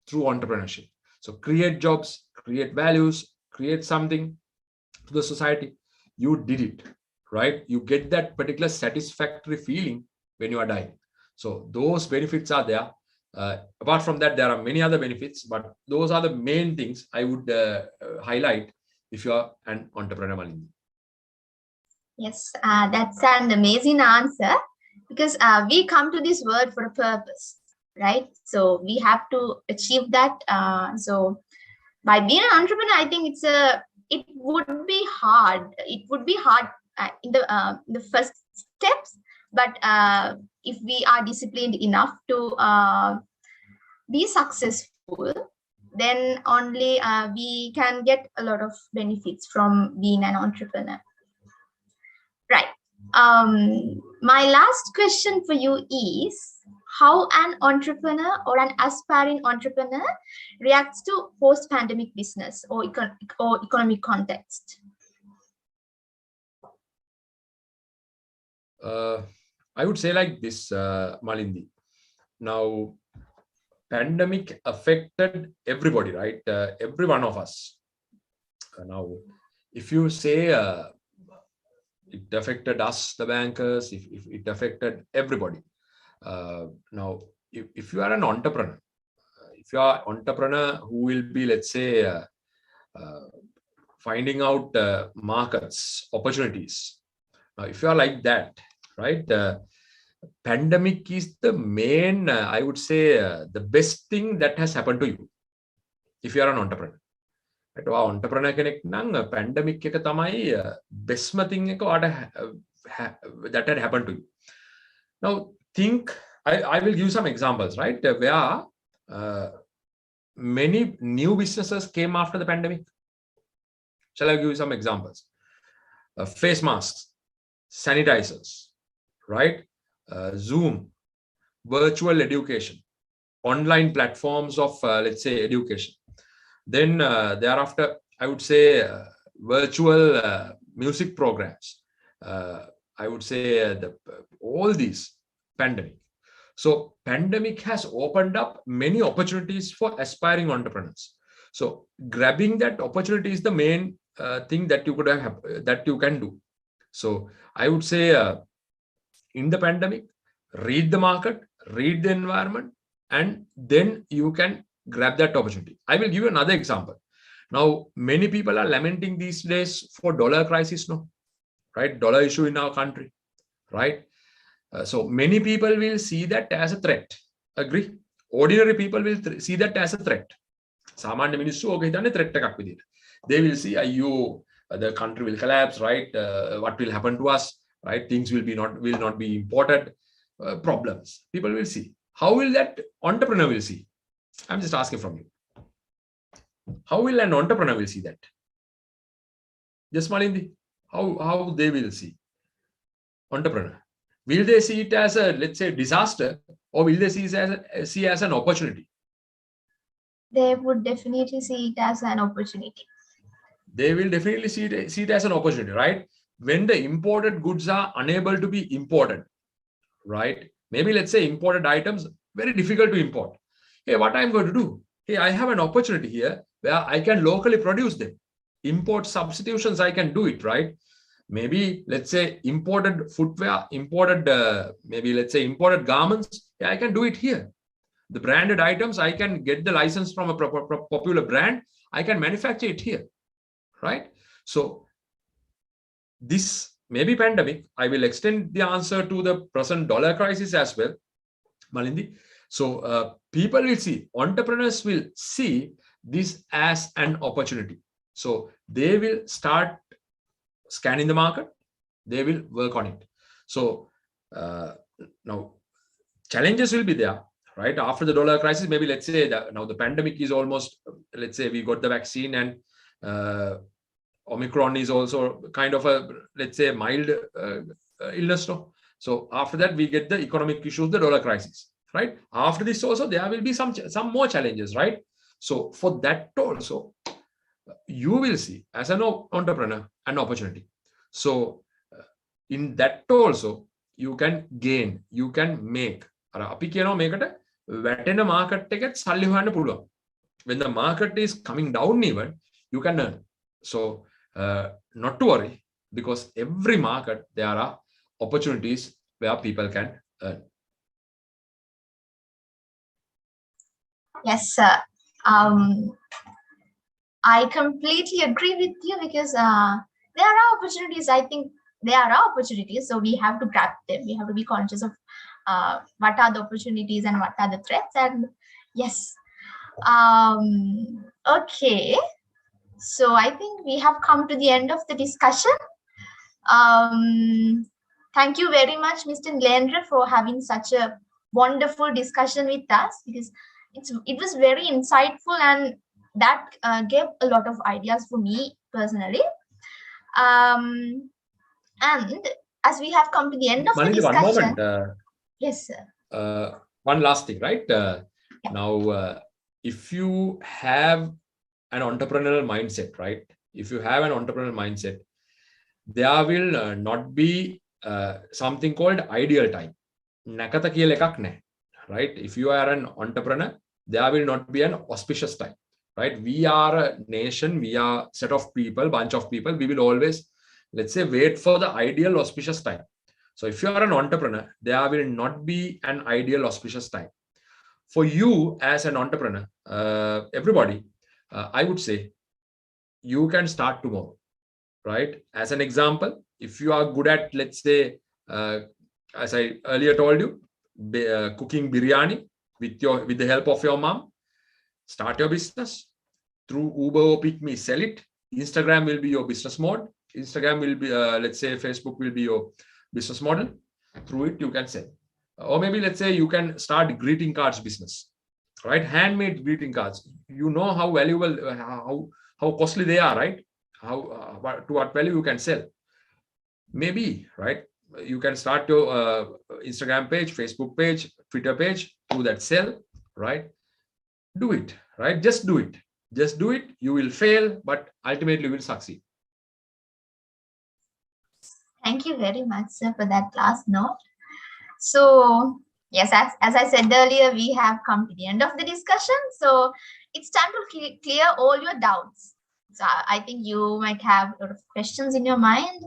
through entrepreneurship. So create jobs, create values, create something to the society. You did it, right? You get that particular satisfactory feeling when you are dying. So those benefits are there. Apart from that, there are many other benefits, but those are the main things I would highlight if you are an entrepreneur, Malindi. Yes, that's an amazing answer because we come to this world for a purpose, right? So we have to achieve that. So by being an entrepreneur, I think it would be hard. It would be hard in the first steps, but if we are disciplined enough to be successful, then only we can get a lot of benefits from being an entrepreneur. Right. My last question for you is how an entrepreneur or an aspiring entrepreneur reacts to post-pandemic business or economic context. I would say like this, Malindi. Now, pandemic affected everybody, right? Every one of us. Now, if you say it affected us, the bankers, if it affected everybody. Now, if you are an entrepreneur, if you are an entrepreneur who will be, let's say, finding out markets, opportunities. Now, if you are like that, right? Pandemic is the main, I would say, the best thing that has happened to you if you are an entrepreneur. Entrepreneur කෙනෙක් නම් pandemic එක තමයි bestම thing එක that had happened to you. Now think, I will give some examples, right? Where many new businesses came after the pandemic. Shall I give you some examples? Face masks, sanitizers, right? Zoom, virtual education, online platforms of, let's say, education. Then thereafter, I would say virtual music programs. I would say all these pandemic. So pandemic has opened up many opportunities for aspiring entrepreneurs. So grabbing that opportunity is the main thing that you could have, that you can do. So I would say in the pandemic, read the market, read the environment, and then you can grab that opportunity. I will give you another example. Now, many people are lamenting these days for dollar crisis, no, right? Dollar issue in our country, right? So many people will see that as a threat. Agree? Ordinary people will see that as a threat. Samanya මිනිස්සු ඕක හිතන්නේ threat එකක් විදියට. They will see, the country will collapse, right? What will happen to us, right? Things will not be imported. Problems. People will see. How will that entrepreneur will see? I'm just asking from you. How will an entrepreneur will see that? Just Malindi, how they will see entrepreneur? Will they see it as a, let's say, disaster, or will they see it as an opportunity? They would definitely see it as an opportunity. They will definitely see it as an opportunity, right? When the imported goods are unable to be imported, right? Maybe let's say imported items, very difficult to import. Hey, what I'm going to do? Hey, I have an opportunity here where I can locally produce them. Import substitutions, I can do it, right? Maybe let's say imported footwear, maybe let's say imported garments. Yeah, I can do it here. The branded items, I can get the license from a popular brand. I can manufacture it here, right? So this maybe pandemic, I will extend the answer to the present dollar crisis as well, Malindi. So people will see, entrepreneurs will see this as an opportunity. So they will start scanning the market, they will work on it. So now challenges will be there, right? After the dollar crisis, maybe let's say that now the pandemic is almost, let's say we got the vaccine, and Omicron is also kind of a, let's say, mild illness. No? So after that, we get the economic issues, the dollar crisis, right? After this also, there will be some more challenges, right? So for that also, you will see as an entrepreneur an opportunity. So in that also, you can gain, you can make. When the market is coming down even, you can earn. So not to worry, because every market, there are opportunities where people can earn. Yes, sir. I completely agree with you, because there are opportunities. I think there are opportunities, so we have to grab them. We have to be conscious of what are the opportunities and what are the threats. And yes, okay. So I think we have come to the end of the discussion. Thank you very much, Mr. Lendra, for having such a wonderful discussion with us, because it was very insightful, and that gave a lot of ideas for me personally. And as we have come to the end of the discussion, 1 moment. Yes, sir. One last thing, right? Now, if you have an entrepreneurial mindset, right? If you have an entrepreneurial mindset, there will not be something called ideal time. Right? If you are an entrepreneur, there will not be an auspicious time, right? We are a nation, we are a set of people, bunch of people. We will always, let's say, wait for the ideal auspicious time. So if you are an entrepreneur, there will not be an ideal auspicious time. For you as an entrepreneur, everybody, I would say, you can start tomorrow, right? As an example, if you are good at, let's say, as I earlier told you, cooking biryani with the help of your mom, start your business through Uber or PickMe, sell it. Instagram will be your business mode. Instagram will be, let's say, Facebook will be your business model. Through it, you can sell. Or maybe let's say you can start greeting cards business, right? Handmade greeting cards. You know how valuable, how costly they are, right? How to what value you can sell. Maybe, right? You can start your Instagram page, Facebook page, Twitter page, do that sell. right? Do it, right? Just do it. Just do it. You will fail, but ultimately you will succeed. Thank you very much, sir, for that last note. So, yes, as I said earlier, we have come to the end of the discussion. So, it's time to clear all your doubts. So, I think you might have a lot of questions in your mind.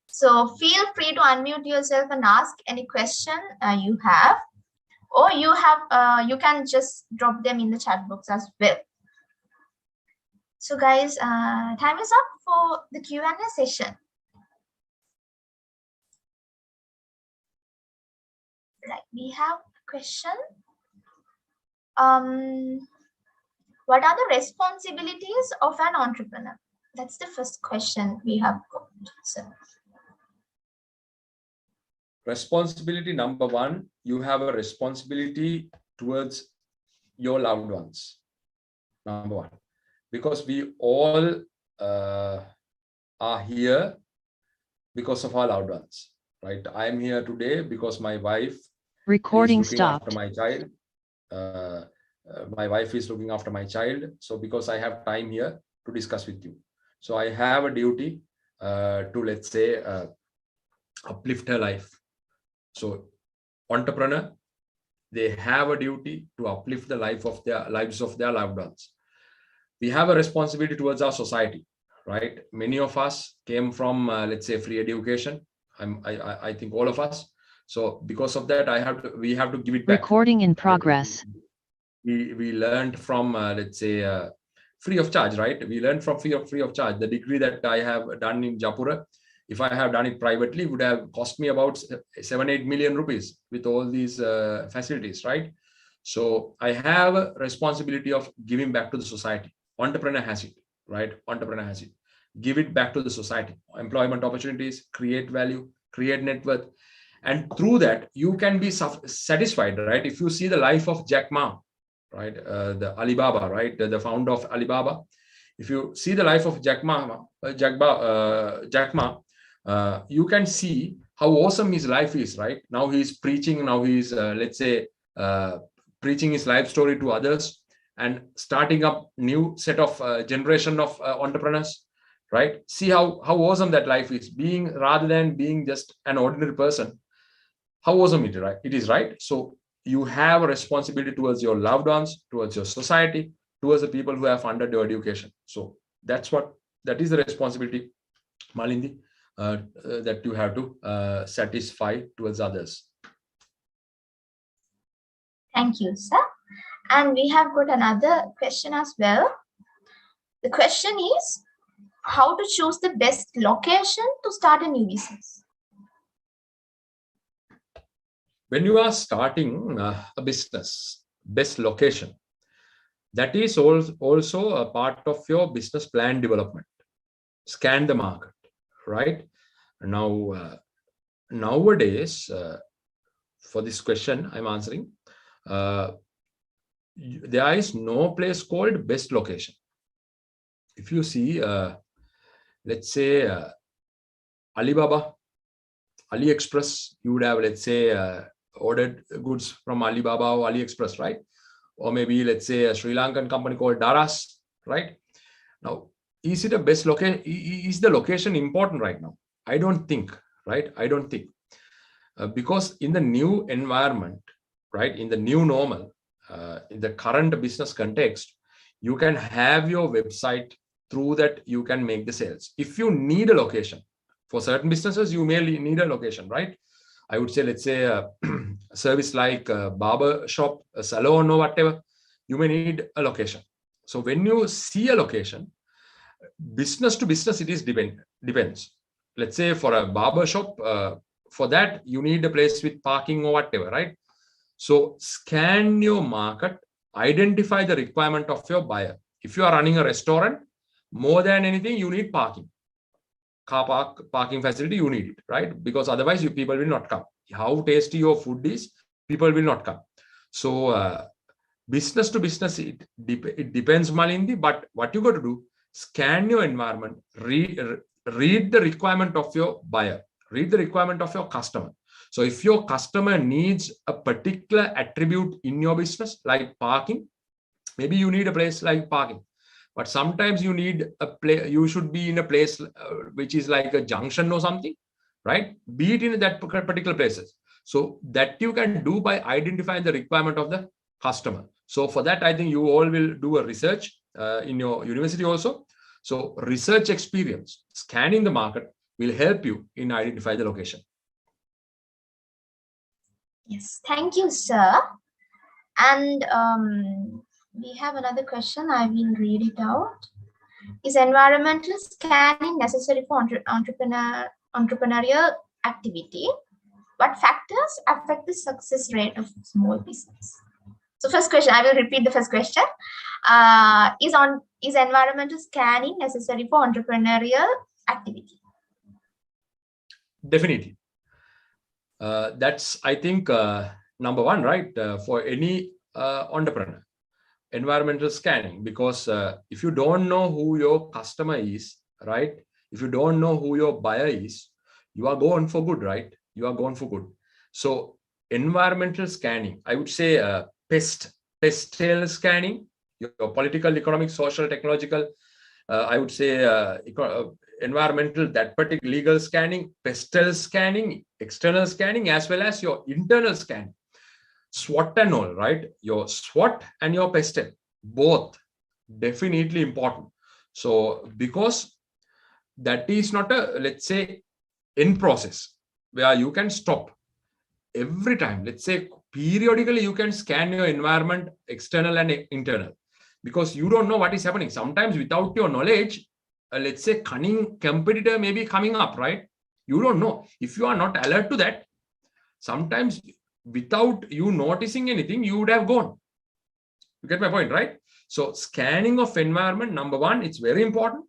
So, feel free to unmute yourself and ask any question you have, or you can just drop them in the chat box as well. So, guys, time is up for the Q&A session. Right, we have a question. What are the responsibilities of an entrepreneur? That's the first question we have got, sir. Responsibility number one, you have a responsibility towards your loved ones. Number one, because we all are here because of our loved ones, right? I'm here today because my wife Recording is looking after stopped. my child. My wife is looking after my child. So because I have time here to discuss with you. So I have a duty to, let's say, uplift her life. So entrepreneur, they have a duty to uplift the lives of their loved ones. We have a responsibility towards our society, right? Many of us came from, let's say, free education. I think all of us. So because of that, we have to give it back. Recording in progress. We learned from, let's say, free of charge, right? We learned from free of charge. The degree that I have done in Japura, if I have done it privately, would have cost me about 7-8 million rupees with all these facilities, right? So I have a responsibility of giving back to the society. Entrepreneur has it, right? Entrepreneur has it. Give it back to the society. Employment opportunities, create value, create net worth. And through that, you can be satisfied, right? If you see the life of Jack Ma, right? The Alibaba, right? The founder of Alibaba. If you see the life of Jack Ma, you can see how awesome his life is, right? Now he's preaching, now he's, let's say, preaching his life story to others and starting up new set of generation of entrepreneurs, right? See how awesome that life is, being rather than being just an ordinary person. How awesome it is, right? So you have a responsibility towards your loved ones, towards your society, towards the people who have funded your education. So that is the responsibility, Malindi, that you have to satisfy towards others. Thank you, sir. And we have got another question as well. The question is, how to choose the best location to start a new business? When you are starting a business, best location, that is also a part of your business plan development. Scan the market, right? Now, nowadays, for this question I'm answering, there is no place called best location. If you see, let's say, Alibaba, AliExpress, you would have, let's say, ordered goods from Alibaba or AliExpress, right? Or maybe, let's say, a Sri Lankan company called Daras, right? Now, is it a best location? Is the location important right now? I don't think, right? I don't think. Because in the new environment, right, in the new normal, in the current business context, you can have your website. Through that, you can make the sales. If you need a location, for certain businesses, you may need a location, right? I would say, let's say, a service like a barber shop, a salon or whatever, you may need a location. So when you see a location, business to business, it is depends. Let's say for a barber shop, for that, you need a place with parking or whatever, right? So scan your market, identify the requirement of your buyer. If you are running a restaurant, more than anything, you need parking. Car parking facility, you need it, right? Because otherwise people will not come. How tasty your food is, people will not come. So business to business, it depends, Malindi, but what you got to do, scan your environment, read the requirement of your buyer, read the requirement of your customer. So if your customer needs a particular attribute in your business, like parking, maybe you need a place like parking, but sometimes you need a place, you should be in a place which is like a junction or something, right? Be it in that particular places. So that you can do by identifying the requirement of the customer. So for that, I think you all will do a research in your university also. So research experience, scanning the market will help you in identify the location. Yes, thank you, sir. And we have another question. I will read it out. Is environmental scanning necessary for entrepreneurial activity? What factors affect the success rate of small business? So first question, I will repeat the first question. Is environmental scanning necessary for entrepreneurial activity? Definitely. That's, I think, number one, right? For any entrepreneur, environmental scanning, because if you don't know who your customer is, right? If you don't know who your buyer is, you are going for good, right? You are going for good. So environmental scanning, I would say pestle scanning, your political, economic, social, technological, I would say environmental, that particular legal scanning, pestle scanning, external scanning, as well as your internal scanning. SWOT and all, right? Your SWOT and your pestle, both definitely important. So because that is not a, let's say, in process where you can stop every time. Let's say periodically you can scan your environment, external and internal, because you don't know what is happening. Sometimes without your knowledge, let's say cunning competitor may be coming up, right? You don't know. If you are not alert to that, sometimes without you noticing anything, you would have gone. You get my point, right? So scanning of environment, number one, it's very important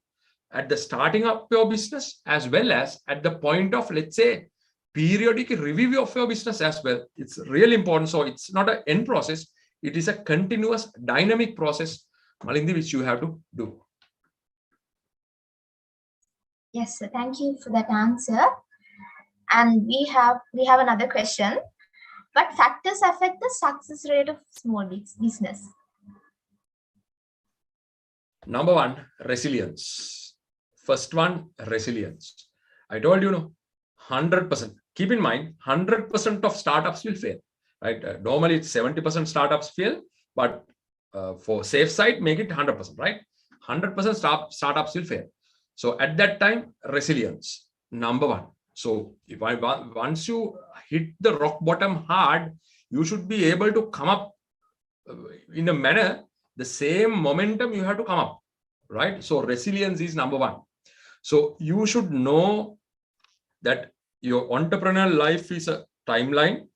at the starting of your business, as well as at the point of, let's say, periodic review of your business as well. It's really important. So it's not an end process. It is a continuous dynamic process, Malindi, which you have to do. Yes, sir. Thank you for that answer. And we have another question. What factors affect the success rate of small business? Number one, resilience. First one, resilience. I told you, no, 100%. Keep in mind, 100% of startups will fail, right? Normally, it's 70% startups fail, but for safe side, make it 100%, right? 100% startups will fail. So at that time, resilience, number one. So if once you hit the rock bottom hard, you should be able to come up in a manner, the same momentum you have to come up, right? So resilience is number one. So you should know that your entrepreneurial life is a timeline.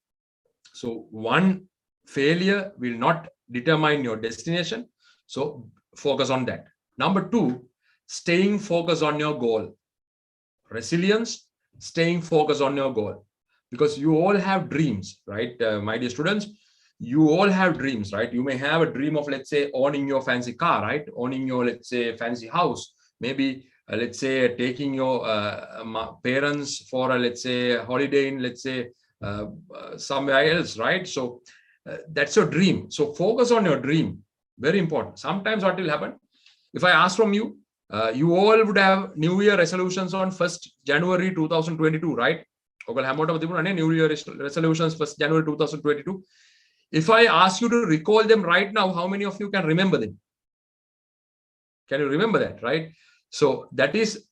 So one failure will not determine your destination. So focus on that. Number two, staying focused on your goal. Resilience, staying focused on your goal, because you all have dreams, right? My dear students, you all have dreams, right? You may have a dream of, let's say, owning your fancy car, right? Owning your, let's say, fancy house, maybe let's say taking your parents for a, let's say, holiday in, let's say, somewhere else, right? So that's your dream. So focus on your dream. Very important. Sometimes what will happen, if I ask from you, you all would have New Year resolutions on 1st January 2022, right? New Year resolutions 1st January 2022. If I ask you to recall them right now, how many of you can remember them? Can you remember that, right? So that is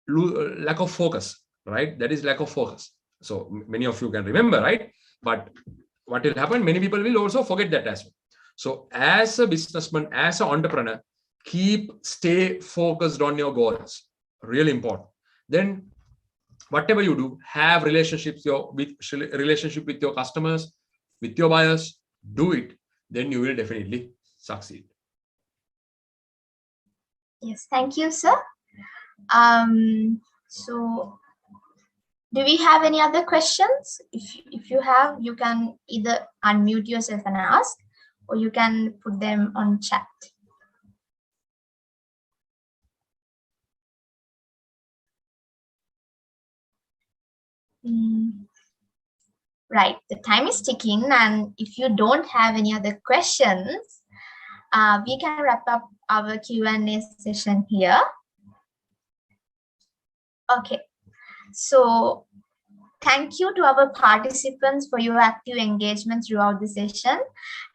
lack of focus, right? That is lack of focus. So many of you can remember, right? But what will happen? Many people will also forget that as well. So as a businessman, as an entrepreneur, stay focused on your goals. Really important. Then whatever you do, have relationship with your customers, with your buyers, do it. Then you will definitely succeed. Yes, thank you, sir. So do we have any other questions? If you have, you can either unmute yourself and ask, or you can put them on chat. Right, the time is ticking, and if you don't have any other questions, we can wrap up our Q&A session here. Okay, so thank you to our participants for your active engagement throughout the session.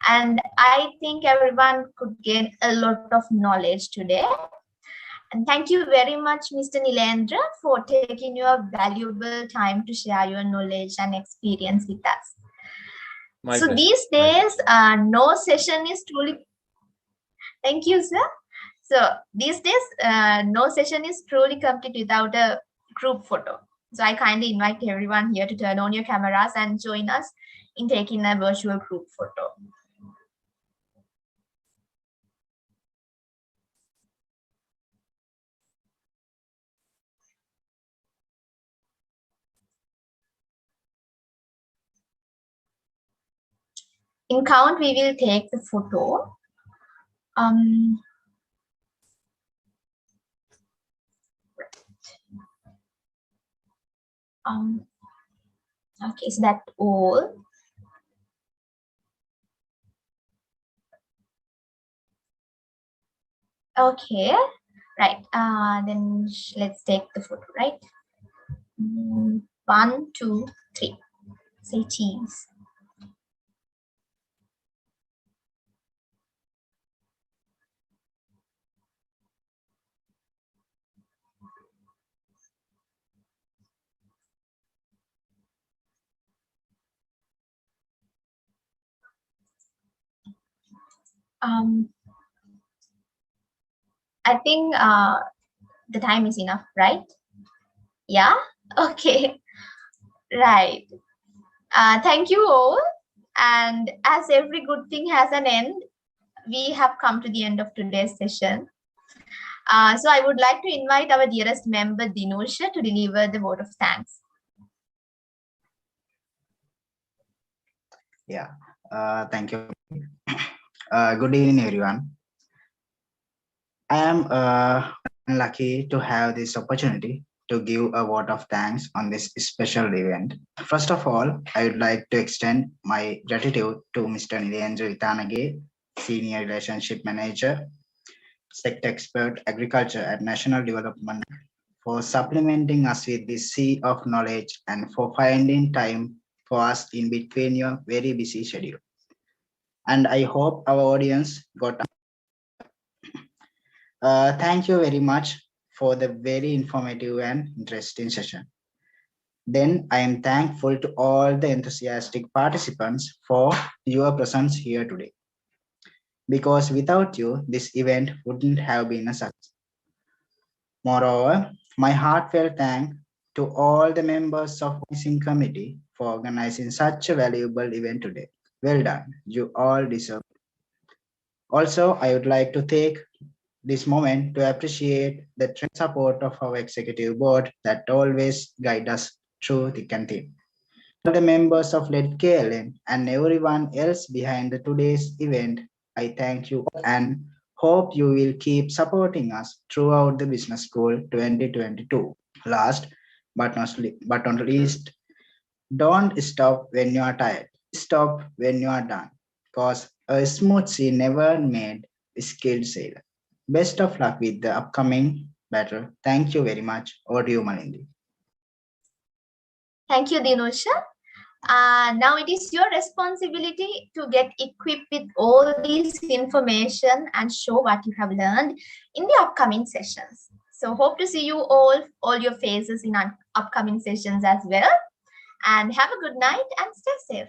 And I think everyone could gain a lot of knowledge today. And thank you very much, Mr. Nilendra, for taking your valuable time to share your knowledge and experience with us. My so pleasure. these days, no session is truly... Thank you, sir. So these days, no session is truly complete without a group photo. So I kindly invite everyone here to turn on your cameras and join us in taking a virtual group photo. In count, we will take the photo. Okay, is that all? Okay, right. Then let's take the photo, right? 1, 2, 3. Say cheese. I think the time is enough, right? Yeah. Okay. Right. Thank you all. And as every good thing has an end, we have come to the end of today's session. So I would like to invite our dearest member, Dinusha, to deliver the vote of thanks. Yeah, thank you. Good evening, everyone. I am lucky to have this opportunity to give a vote of thanks on this special event. First of all, I would like to extend my gratitude to Mr. Nilendra Itanage, Senior Relationship Manager, Sector Expert Agriculture at National Development, for supplementing us with this sea of knowledge and for finding time for us in between your very busy schedule. And I hope our audience got. Thank you very much for the very informative and interesting session. Then I am thankful to all the enthusiastic participants for your presence here today. Because without you, this event wouldn't have been a success. Moreover, my heartfelt thanks to all the members of the organizing committee for organizing such a valuable event today. Well done. You all deserve it. Also, I would like to take this moment to appreciate the support of our executive board that always guide us through thick and thin. To the members of LED KLN and everyone else behind today's event, I thank you and hope you will keep supporting us throughout the Business School 2022. Last but not least, don't stop when you are tired. Stop when you are done, because a smooth sea never made a skilled sailor. Best of luck with the upcoming battle. Thank you very much. Over to you, Malindi. Thank you, Dinusha. Now it is your responsibility to get equipped with all this information and show what you have learned in the upcoming sessions. So hope to see you all your faces in upcoming sessions as well. And have a good night and stay safe.